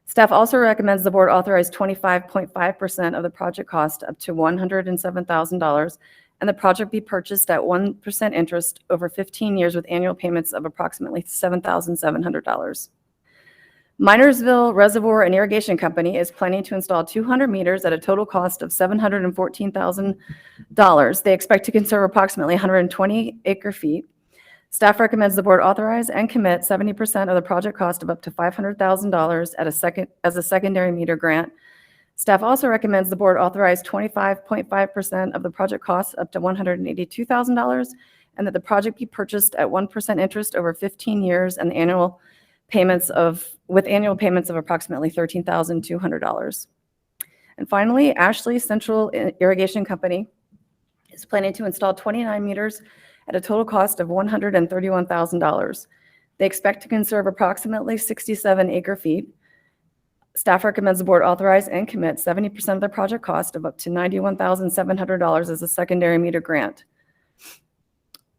Staff also recommends the board authorize 25.5% of the project cost up to $107,000, and the project be purchased at 1% interest over 15 years with annual payments of approximately $7,700. Minersville Reservoir and Irrigation Company is planning to install 200 meters at a total cost of $714,000. They expect to conserve approximately 120 acre-feet. Staff recommends the board authorize and commit 70% of the project cost of up to $500,000 as a secondary meter grant. Staff also recommends the board authorize 25.5% of the project cost up to $182,000, and that the project be purchased at 1% interest over 15 years and annual payments of approximately $13,200. And finally, Ashley Central Irrigation Company is planning to install 29 meters at a total cost of $131,000. They expect to conserve approximately 67 acre-feet. Staff recommends the board authorize and commit 70% of the project cost of up to $91,700 as a secondary meter grant.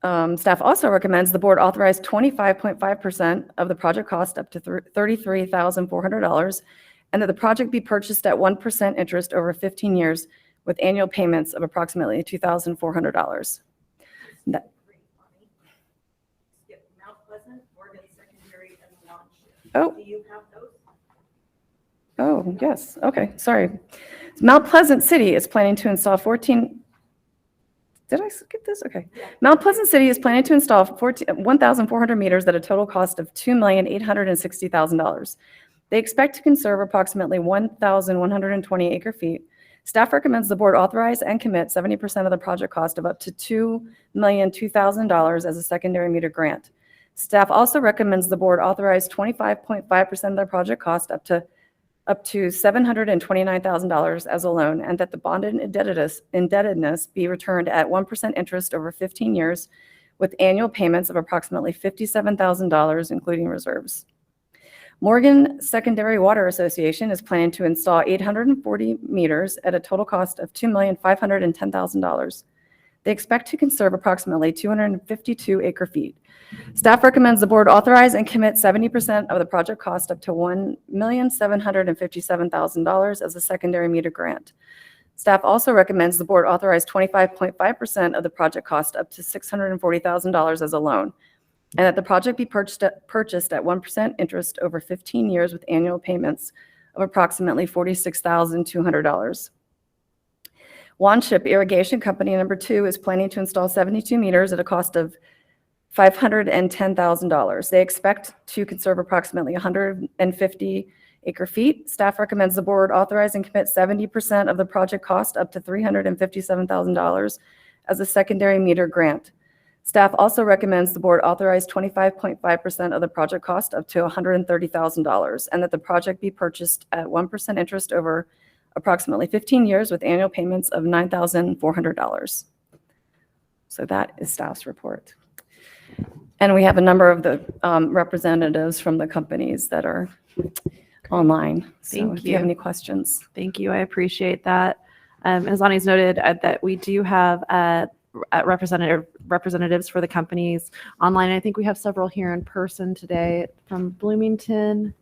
Staff also recommends the board authorize 25.5% of the project cost up to $33,400 and that the project be purchased at 1% interest over 15 years with annual payments of approximately $2,400. Oh. Do you have those? Oh, yes. Okay, sorry. Mount Pleasant City is planning to install 14. Did I skip this? Okay. Mount Pleasant City is planning to install 1,400 meters at a total cost of $2,860,000. They expect to conserve approximately 1,120 acre feet. Staff recommends the board authorize and commit 70% of the project cost of up to $2,002,000 as a secondary meter grant. Staff also recommends the board authorize 25.5% of the project cost up to $729,000 as a loan, and that the bonded indebtedness be returned at 1% interest over 15 years with annual payments of approximately $57,000, including reserves. Morgan Secondary Water Association is planning to install 840 meters at a total cost of $2,510,000. They expect to conserve approximately 252 acre feet. Staff recommends the board authorize and commit 70% of the project cost up to $1,757,000 as a secondary meter grant. Staff also recommends the board authorize 25.5% of the project cost up to $640,000 as a loan, and that the project be purchased at 1% interest over 15 years with annual payments of approximately $46,200. Wanship Irrigation Company number 2 is planning to install 72 meters at a cost of $510,000. They expect to conserve approximately 150 acre feet. Staff recommends the board authorize and commit 70% of the project cost up to $357,000 as a secondary meter grant. Staff also recommends the board authorize 25.5% of the project cost up to $130,000 and that the project be purchased at 1% interest over approximately 15 years with annual payments of $9,400. So that is staff's report. And we have a number of the representatives from the companies that are online. So if you have any questions. Thank you. I appreciate that. As Lonnie's noted, that we do have representatives for the companies online. I think we have several here in person today from Bloomington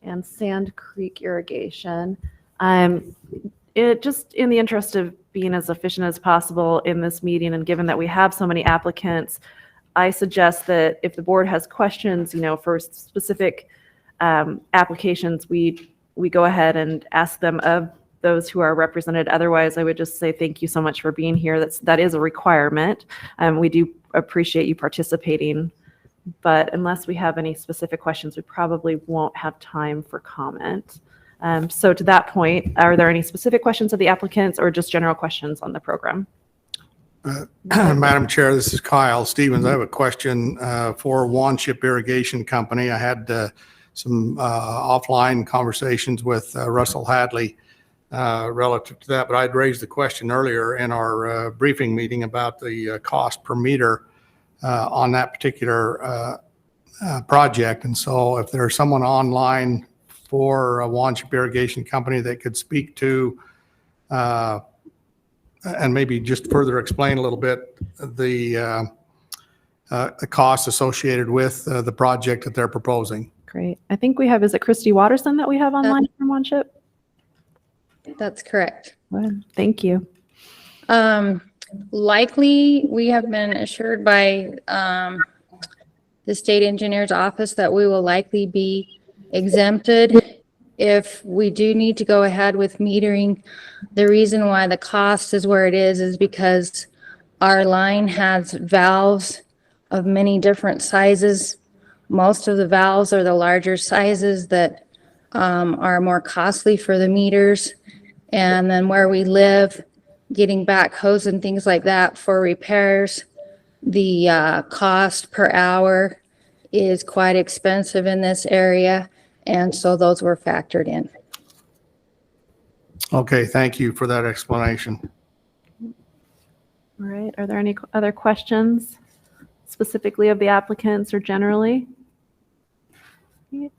and Sand Creek Irrigation. It just in the interest of being as efficient as possible in this meeting, and given that we have so many applicants, I suggest that if the board has questions, for specific applications, we go ahead and ask them of those who are represented. Otherwise, I would just say thank you so much for being here. That is a requirement. We do appreciate you participating, but unless we have any specific questions, we probably won't have time for comment. So to that point, are there any specific questions of the applicants or just general questions on the program? Madam Chair, this is Kyle Stevens. I have a question for Wanship Irrigation Company. I had some offline conversations with Russell Hadley relative to that, but I'd raised the question earlier in our briefing meeting about the cost per meter on that particular project. And so if there's someone online for a Wanship Irrigation Company that could speak to and maybe just further explain a little bit the costs associated with the project that they're proposing. Great. I think we have, is it Christy Watterson that we have online from Wanship? That's correct. Well, thank you. Likely, we have been assured by the state engineer's office that we will likely be exempted if we do need to go ahead with metering. The reason why the cost is where it is because our line has valves of many different sizes. Most of the valves are the larger sizes that are more costly for the meters. And then where we live, getting backhoes and things like that for repairs, the cost per hour is quite expensive in this area. And so those were factored in. Okay, thank you for that explanation. All right. Are there any other questions specifically of the applicants or generally? Not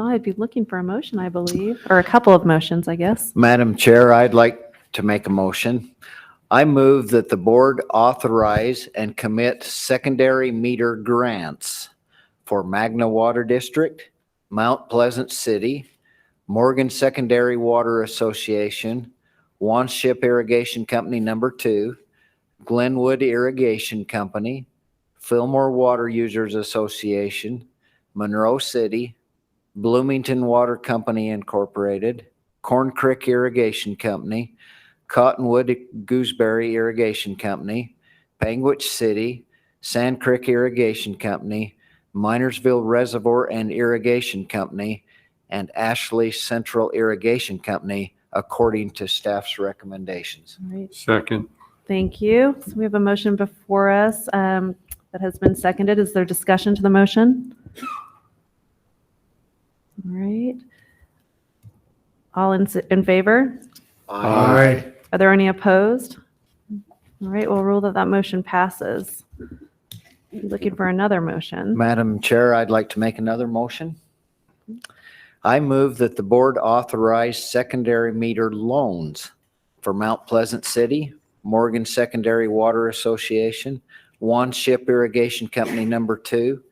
No, I'd be looking for a motion, I believe, or a couple of motions, I guess. Madam Chair, I'd like to make a motion. I move that the board authorize and commit secondary meter grants for Magna Water District, Mount Pleasant City, Morgan Secondary Water Association, Wanship Irrigation Company Number 2, Glenwood Irrigation Company, Fillmore Water Users Association, Monroe City, Bloomington Water Company Incorporated, Corn Creek Irrigation Company, Cottonwood Gooseberry Irrigation Company, Panguitch City, Sand Creek Irrigation Company, Minersville Reservoir and Irrigation Company, and Ashley Central Irrigation Company, according to staff's recommendations. All right. Second. Thank you. So we have a motion before us that has been seconded. Is there discussion to the motion? All right. All in favor? Aye. Are there any opposed? All right, we'll rule that that motion passes. Looking for another motion. Madam Chair, I'd like to make another motion. I move that the board authorize secondary meter loans for Mount Pleasant City, Morgan Secondary Water Association, Wanship Irrigation Company Number 2,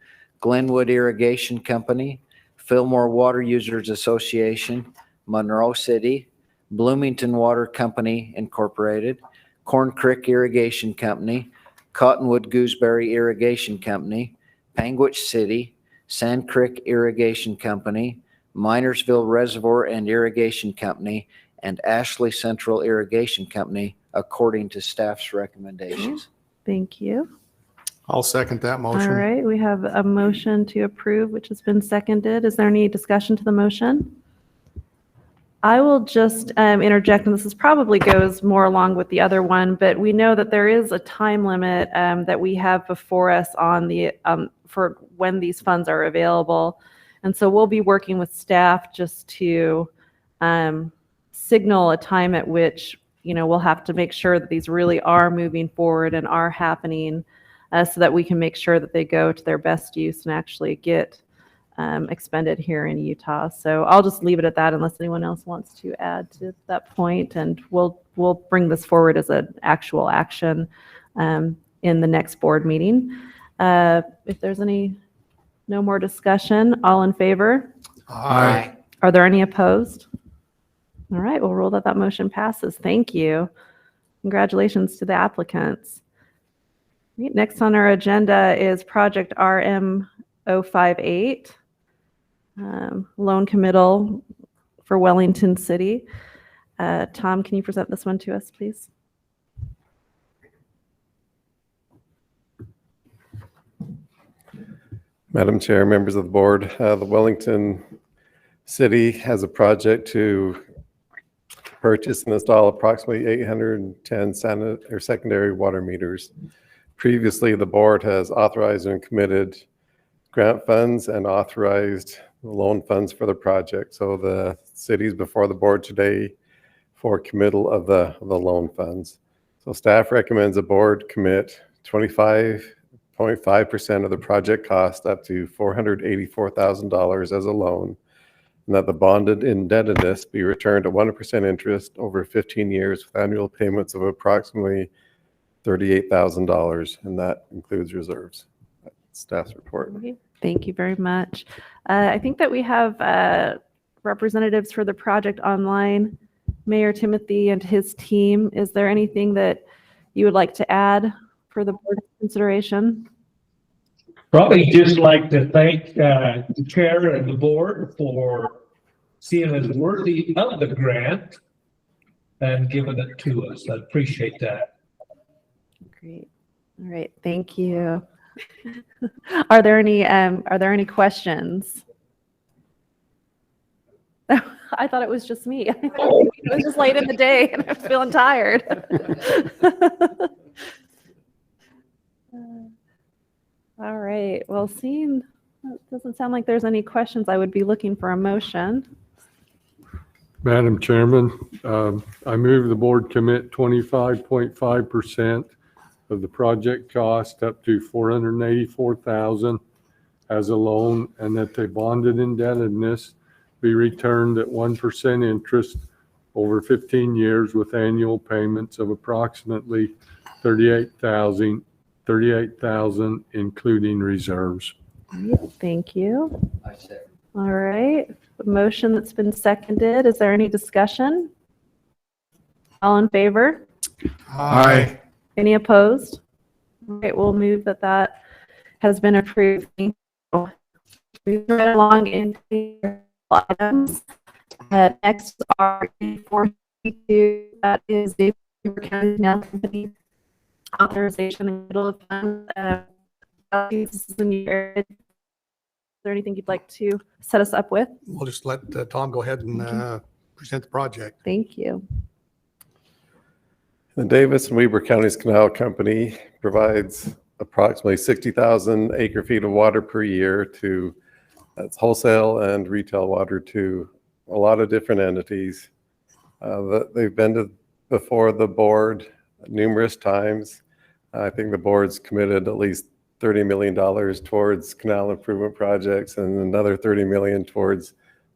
Glenwood Irrigation Company, Fillmore Water Users Association, Monroe City, Bloomington Water Company Incorporated, Corn Creek Irrigation Company, Cottonwood Gooseberry Irrigation Company, Panguitch City, Sand Creek Irrigation Company, Minersville Reservoir and Irrigation Company, and Ashley Central Irrigation Company, according to staff's recommendations. Thank you. I'll second that motion. All right, we have a motion to approve, which has been seconded. Is there any discussion to the motion? I will just interject, and this probably goes more along with the other one, but we know that there is a time limit that we have before us on the for when these funds are available. And so we'll be working with staff just to signal a time at which, you know, we'll have to make sure that these really are moving forward and are happening so that we can make sure that they go to their best use and actually get expended here in Utah. So I'll just leave it at that unless anyone else wants to add to that point, and we'll bring this forward as an actual action in the next board meeting. If there's no more discussion, all in favor? Aye. Are there any opposed? All right, we'll rule that that motion passes. Thank you. Congratulations to the applicants. Next on our agenda is project RM058. Loan committal for Wellington City. Tom, can you present this one to us, please? Madam Chair, members of the board, the Wellington City has a project to purchase and install approximately 810 secondary water meters. Previously, the board has authorized and committed grant funds and authorized loan funds for the project. So the city's before the board today for committal of the loan funds. So staff recommends the board commit 25.5% of the project cost up to $484,000 as a loan, and that the bonded indebtedness be returned at 1% interest over 15 years with annual payments of approximately $38,000, and that includes reserves. That's staff's report. Thank you very much. I think that we have representatives for the project online, Mayor Timothy and his team. Is there anything that you would like to add for the board consideration? Probably just like to thank the chair and the board for seeing us worthy of the grant and giving it to us. I appreciate that. Great. All right. Thank you. Are there any questions? I thought it was just me. It was just late in the day and I was feeling tired. All right. Well, seeing it doesn't sound like there's any questions, I would be looking for a motion. Madam Chairman, I move the board commit 25.5% of the project cost up to $484,000 as a loan, and that the bonded indebtedness be returned at 1% interest over 15 years with annual payments of approximately $38,000, including reserves. Thank you. All right. The motion that's been seconded. Is there any discussion? All in favor? Aye. Any opposed? All right, we'll move that has been approved. Thank you. Moving right along into the items. Next are 452. That is the Weber County Canal Company authorization in the middle of funds. This is the new area. Is there anything you'd like to set us up with? We'll just let Tom go ahead and present the project. Thank you. The Davis and Weber Counties Canal Company provides approximately 60,000 acre feet of water per year to that's wholesale and retail water to a lot of different entities. They've been before the board numerous times. I think the board's committed at least $30 million towards canal improvement projects and another $30 million towards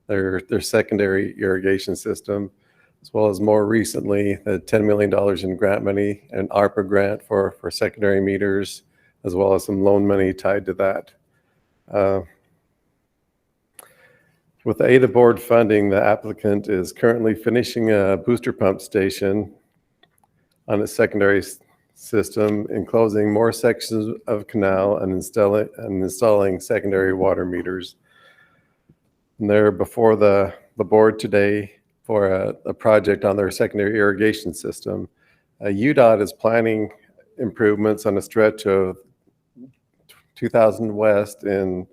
their secondary irrigation system, as well as more recently, the $10 million in grant money and ARPA grant for secondary meters, as well as some loan money tied to that. With the AIDA board funding, the applicant is currently finishing a booster pump station on its secondary system, enclosing more sections of canal and installing secondary water meters. And they're before the board today for a project on their secondary irrigation system. UDOT is planning improvements on a stretch of 2000 West in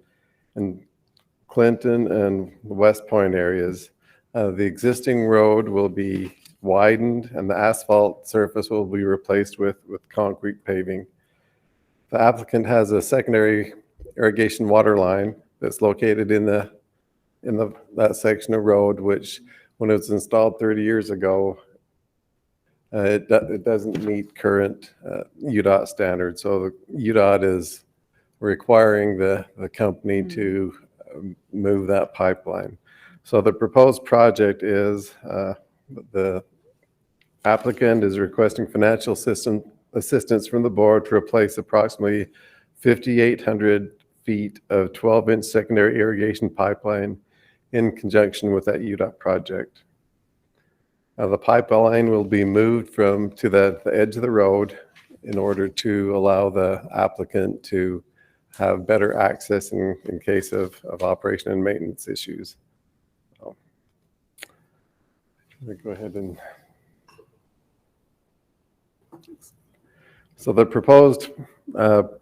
Clinton and West Point areas. The existing road will be widened and the asphalt surface will be replaced with concrete paving. The applicant has a secondary irrigation water line that's located in that section of road, which when it was installed 30 years ago, it doesn't meet current UDOT standards. So the UDOT is requiring the company to move that pipeline. So the proposed project is the applicant is requesting financial assistance from the board to replace approximately 5,800 feet of 12-inch secondary irrigation pipeline in conjunction with that UDOT project. The pipeline will be moved to the edge of the road in order to allow the applicant to have better access in case of operation and maintenance issues. So, let me go ahead and. So the proposed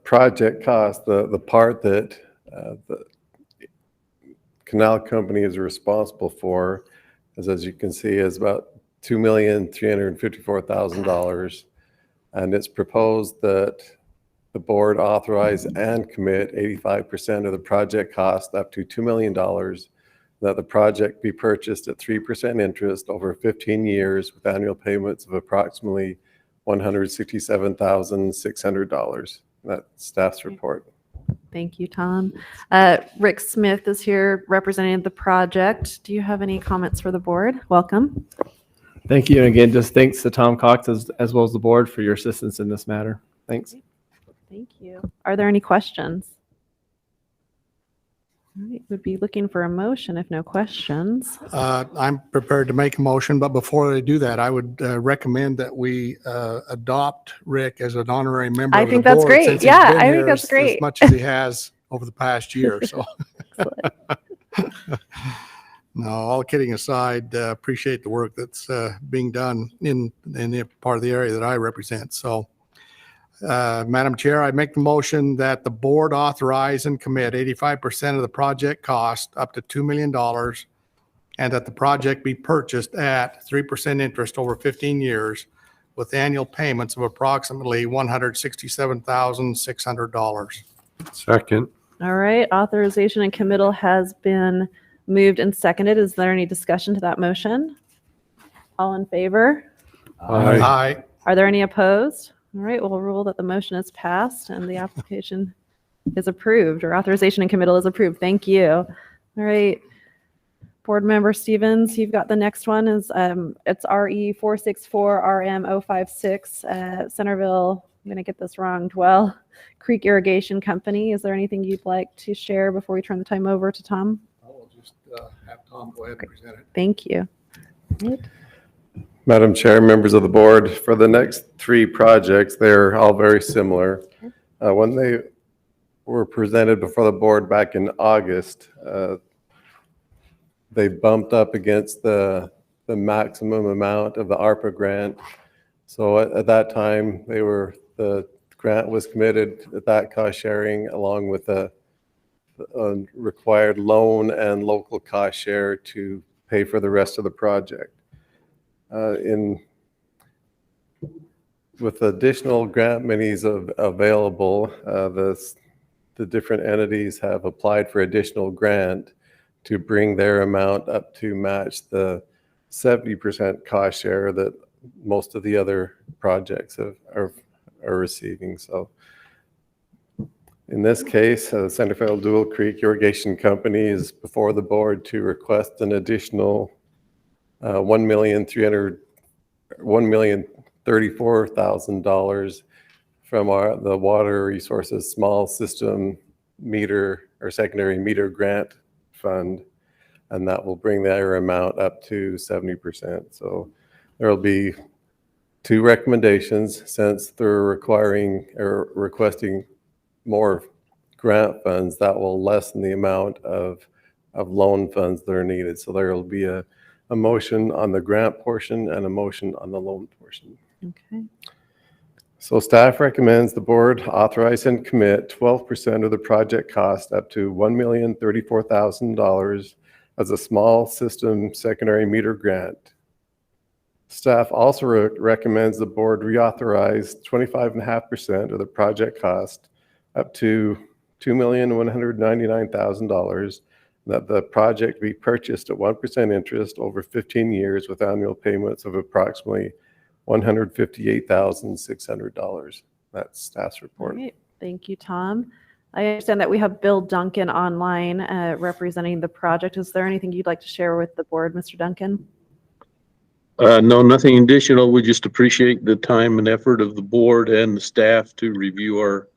project cost, the part that the canal company is responsible for, as you can see, is about $2,354,000. And it's proposed that the board authorize and commit 85% of the project cost up to $2 million, that the project be purchased at 3% interest over 15 years with annual payments of approximately $167,600. That's staff's report. Thank you, Tom. Rick Smith is here representing the project. Do you have any comments for the board? Welcome. Thank you. And again, just thanks to Tom Cox as well as the board for your assistance in this matter. Thanks. Thank you. Are there any questions? All right, would be looking for a motion if no questions. I'm prepared to make a motion, but before I do that, I would recommend that we adopt Rick as an honorary member of the board. I think that's great. Yeah, I think that's great. As much as he has over the past year. So, no, all kidding aside, appreciate the work that's being done in the part of the area that I represent. So, Madam Chair, I make the motion that the board authorize and commit 85% of the project cost up to $2 million and that the project be purchased at 3% interest over 15 years with annual payments of approximately $167,600. Second. All right, authorization and committal has been moved and seconded. Is there any discussion to that motion? All in favor? Aye. Aye. Are there any opposed? All right, we'll rule that the motion is passed and the application is approved, or authorization and committal is approved. Thank you. All right. Board Member Stevens, you've got the next one is it's RE 464RM056 Centerville. I'm going to get this wrong. Dwell Creek Irrigation Company. Is there anything you'd like to share before we turn the time over to Tom? I'll just have Tom go ahead and present it. Thank you. Right. Madam Chair, members of the board, for the next three projects, they're all very similar. When they were presented before the board back in August, they bumped up against the maximum amount of the ARPA grant. So at that time, the grant was committed at that cost sharing along with a required loan and local cost share to pay for the rest of the project. With additional grant monies available, the different entities have applied for additional grant to bring their amount up to match the 70% cost share that most of the other projects are receiving. So in this case, Centerville Dual Creek Irrigation Company is before the board to request an additional $1,034,000 from the Water Resources Small System Meter or Secondary Meter Grant Fund, and that will bring their amount up to 70%. So there will be two recommendations since they're requesting more grant funds that will lessen the amount of loan funds that are needed. So there will be a motion on the grant portion and a motion on the loan portion. Okay. So staff recommends the board authorize and commit 12% of the project cost up to $1,034,000 as a small system secondary meter grant. Staff also recommends the board reauthorize 25.5% of the project cost up to $2,199,000, that the project be purchased at 1% interest over 15 years with annual payments of approximately $158,600. That's staff's report. All right. Thank you, Tom. I understand that we have Bill Duncan online representing the project. Is there anything you'd like to share with the board, Mr. Duncan? No, nothing additional. We just appreciate the time and effort of the board and the staff to review our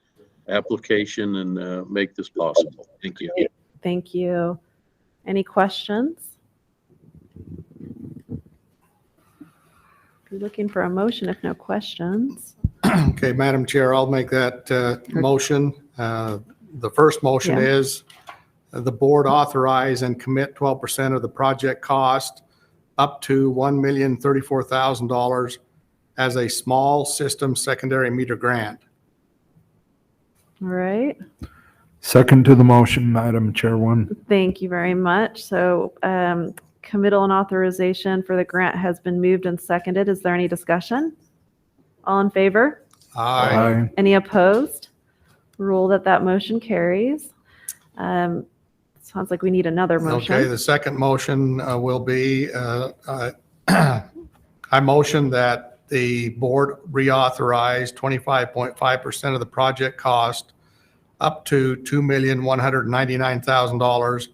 application and make this possible. Thank you. Thank you. Any questions? Be looking for a motion if no questions. Okay, Madam Chair, I'll make that motion. The first motion is the board authorize and commit 12% of the project cost up to $1,034,000 as a small system secondary meter grant. All right. Second to the motion, Madam Chairwoman. Thank you very much. So committal and authorization for the grant has been moved and seconded. Is there any discussion? All in favor? Aye. Any opposed? Rule that motion carries. Sounds like we need another motion. Okay, the second motion will be, I motion that the board reauthorize 25.5% of the project cost up to $2,199,000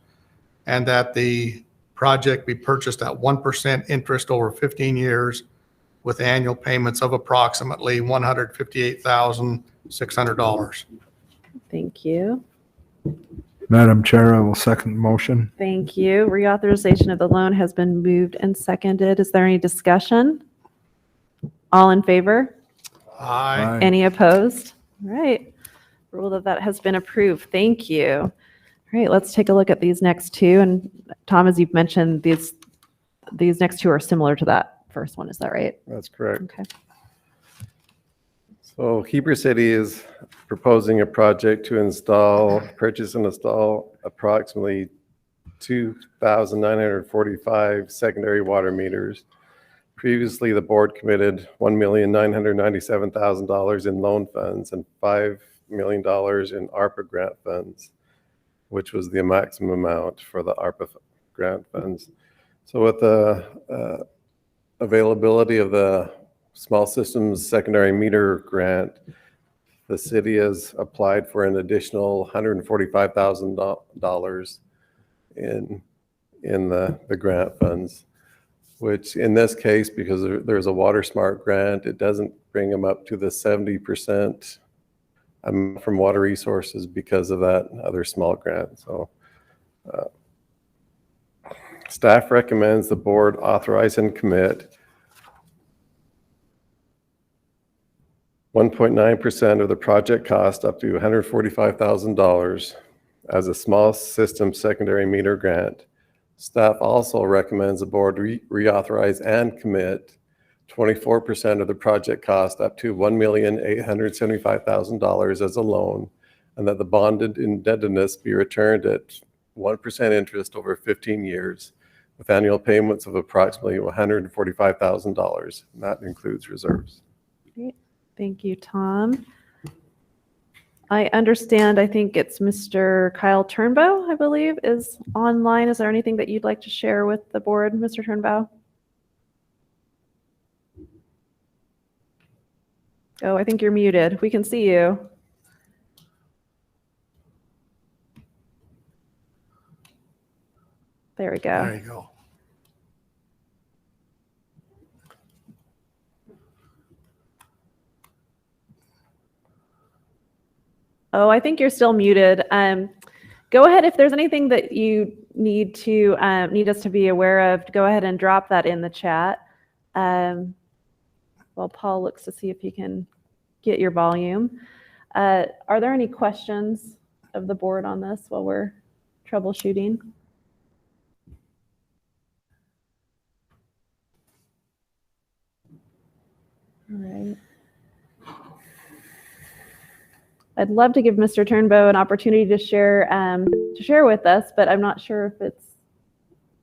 and that the project be purchased at 1% interest over 15 years with annual payments of approximately $158,600. Thank you. Madam Chair, I will second the motion. Thank you. Reauthorization of the loan has been moved and seconded. Is there any discussion? All in favor? Aye. Any opposed? All right. Rule that has been approved. Thank you. All right, let's take a look at these next two. And Tom, as you've mentioned, these next two are similar to that first one. Is that right? That's correct. Okay. So Heber City is proposing a project to purchase and install approximately 2,945 secondary water meters. Previously, the board committed $1,997,000 in loan funds and $5 million in ARPA grant funds, which was the maximum amount for the ARPA grant funds. So with the availability of the Small Systems Secondary Meter Grant, the city has applied for an additional $145,000 in in the grant funds, which in this case, because there's a Water Smart grant, it doesn't bring them up to the 70% from Water Resources because of that other small grant. So staff recommends the board authorize and commit 1.9% of the project cost up to $145,000 as a small system secondary meter grant. Staff also recommends the board reauthorize and commit 24% of the project cost up to $1,875,000 as a loan, and that the bonded indebtedness be returned at 1% interest over 15 years with annual payments of approximately $145,000. And that includes reserves. Great. Thank you, Tom. I understand, I think it's Mr. Kyle Turnbow, I believe, is online. Is there anything that you'd like to share with the board, Mr. Turnbow? Oh, I think you're muted. We can see you. There we go. There you go. Oh, I think you're still muted. Go ahead if there's anything that you need us to be aware of. Go ahead and drop that in the chat. While Paul looks to see if he can get your volume. Are there any questions of the board on this while we're troubleshooting? All right. I'd love to give Mr. Turnbow an opportunity to share with us, but I'm not sure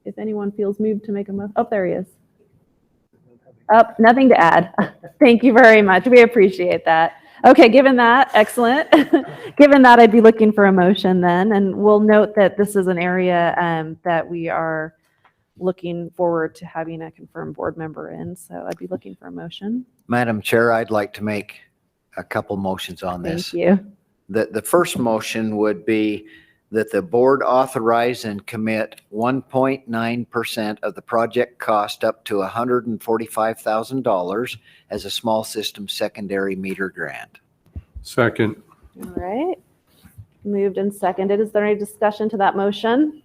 if anyone feels moved to make a motion. Oh, there he is. Oh, nothing to add. Thank you very much. We appreciate that. Okay, given that, excellent. Given that, I'd be looking for a motion then, and we'll note that this is an area that we are looking forward to having a confirmed board member in. So I'd be looking for a motion. Madam Chair, I'd like to make a couple motions on this. Thank you. The first motion would be that the board authorize and commit 1.9% of the project cost up to $145,000 as a small system secondary meter grant. Second. All right. Moved and seconded. Is there any discussion to that motion?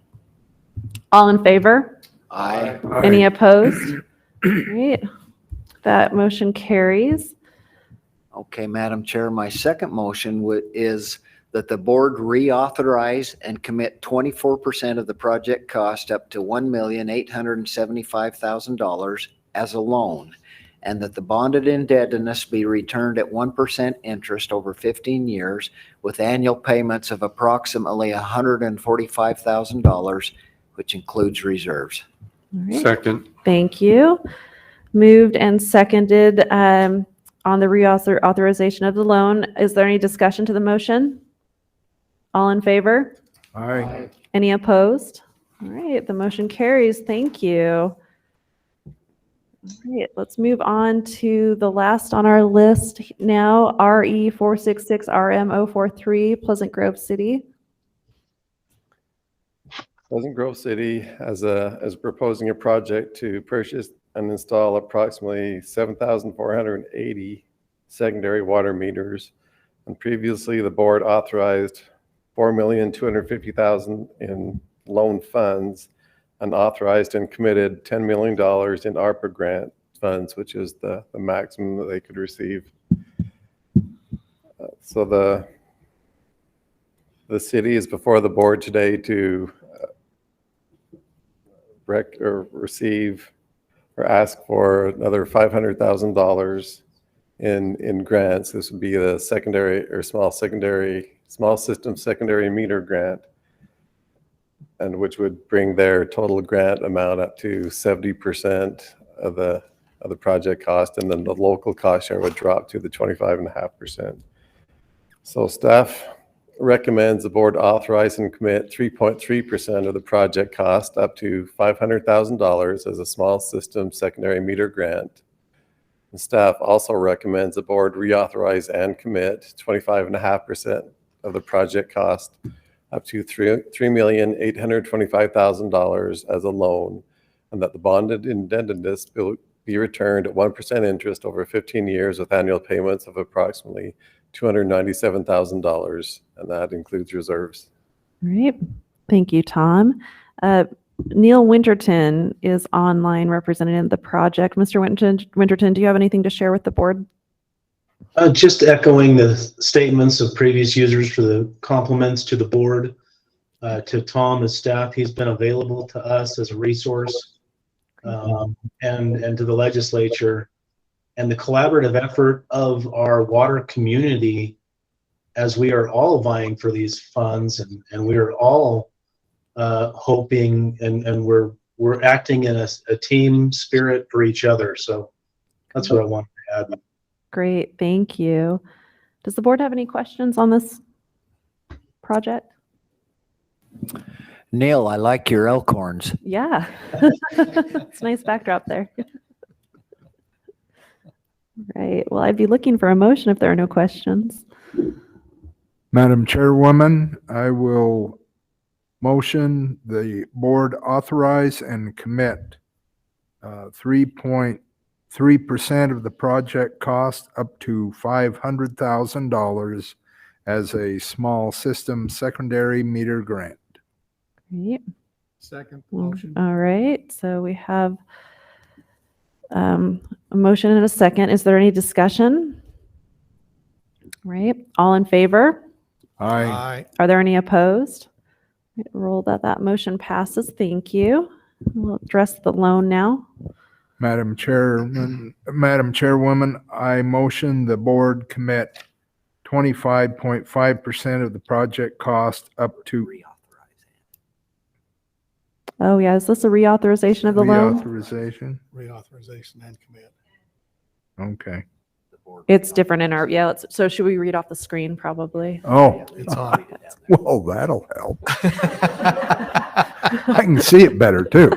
All in favor? Aye. Any opposed? Great. That motion carries. Okay, Madam Chair, my second motion is that the board reauthorize and commit 24% of the project cost up to $1,875,000 as a loan, and that the bonded indebtedness be returned at 1% interest over 15 years with annual payments of approximately $145,000, which includes reserves. All right. Second. Thank you. Moved and seconded on the reauthorization of the loan. Is there any discussion to the motion? All in favor? Aye. Any opposed? All right, the motion carries. Thank you. All right, let's move on to the last on our list now, RE 466 RM 043, Pleasant Grove City. Pleasant Grove City is proposing a project to purchase and install approximately 7,480 secondary water meters. And previously, the board authorized $4,250,000 in loan funds and authorized and committed $10 million in ARPA grant funds, which is the maximum that they could receive. So the city is before the board today to receive or ask for another $500,000 in grants. This would be the secondary or small system secondary meter grant, and which would bring their total grant amount up to 70% of the project cost, and then the local cost share would drop to the 25.5%. So staff recommends the board authorize and commit 3.3% of the project cost up to $500,000 as a small system secondary meter grant. And staff also recommends the board reauthorize and commit 25.5% of the project cost up to $3,825,000 as a loan, and that the bonded indebtedness will be returned at 1% interest over 15 years with annual payments of approximately $297,000, and that includes reserves. All right. Thank you, Tom. Neil Winterton is online representing the project. Mr. Winterton, do you have anything to share with the board? Just echoing the statements of previous users for the compliments to the board, to Tom and staff. He's been available to us as a resource, and to the legislature, and the collaborative effort of our water community as we are all vying for these funds, and we are all hoping, and we're acting in a team spirit for each other. So that's what I want to add. Great, thank you. Does the board have any questions on this project? Neil, I like your elk horns. Yeah, it's a nice backdrop there. Right, well, I'd be looking for a motion if there are no questions. Madam Chairwoman, I will motion the board authorize and commit 3.3% of the project cost up to $500,000 as a small system secondary meter grant. Great. Second motion. All right, so we have a motion and a second. Is there any discussion? Right, all in favor? Aye. Are there any opposed? Roll that motion passes. Thank you. We'll address the loan now. Madam Chairwoman, I motion the board commit 25.5% of the project cost up to. Oh yeah, is this a reauthorization of the loan? Reauthorization. Reauthorization and commit. Okay. It's different in our, yeah, so should we read off the screen probably? Oh, It's on. well, that'll help. I can see it better too.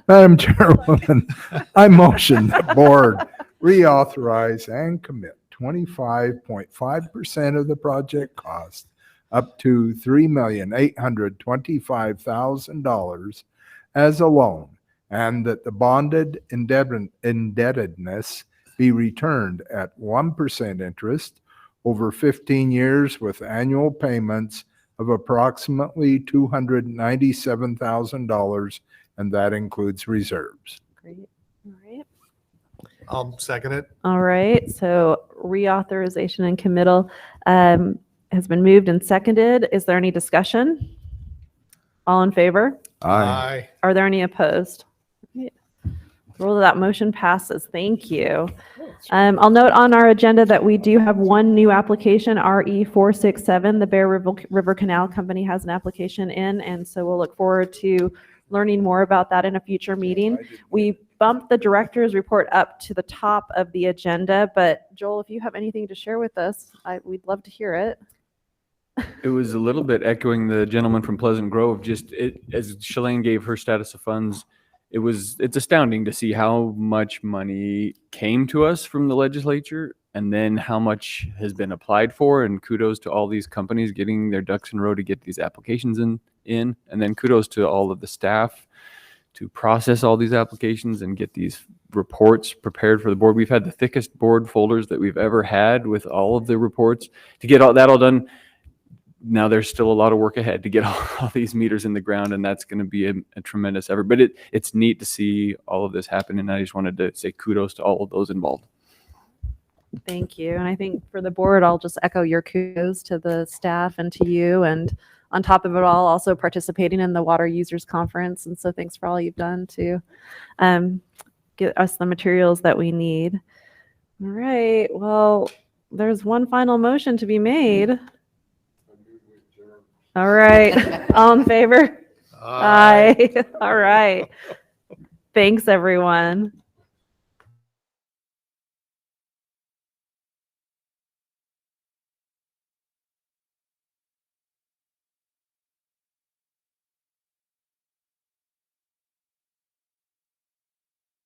Madam Chairwoman, I motion the board reauthorize and commit 25.5% of the project cost up to $3,825,000 as a loan, and that the bonded indebtedness be returned at 1% interest over 15 years with annual payments of approximately $297,000, and that includes reserves. Great. All right. I'll second it. All right. So reauthorization and committal has been moved and seconded. Is there any discussion? All in favor? Aye. Are there any opposed? Right. Rule of that motion passes. Thank you. I'll note on our agenda that we do have one new application, RE467. The Bear River Canal Company has an application in, and so we'll look forward to learning more about that in a future meeting. We bumped the director's report up to the top of the agenda, but Joel, if you have anything to share with us, we'd love to hear it. It was a little bit echoing the gentleman from Pleasant Grove, just as Shalane gave her status of funds. It's astounding to see how much money came to us from the legislature and then how much has been applied for, and kudos to all these companies getting their ducks in a row to get these applications in, and then kudos to all of the staff to process all these applications and get these reports prepared for the board. We've had the thickest board folders that we've ever had with all of the reports to get all that all done. Now there's still a lot of work ahead to get all these meters in the ground, and that's going to be a tremendous effort. But it's neat to see all of this happen, and I just wanted to say kudos to all of those involved. Thank you. And I think for the board, I'll just echo your kudos to the staff and to you. And on top of it all, also participating in the Water Users Conference. And so thanks for all you've done to get us the materials that we need. All right. Well, there's one final motion to be made. All right. All in favor? Aye. All right. Thanks, everyone.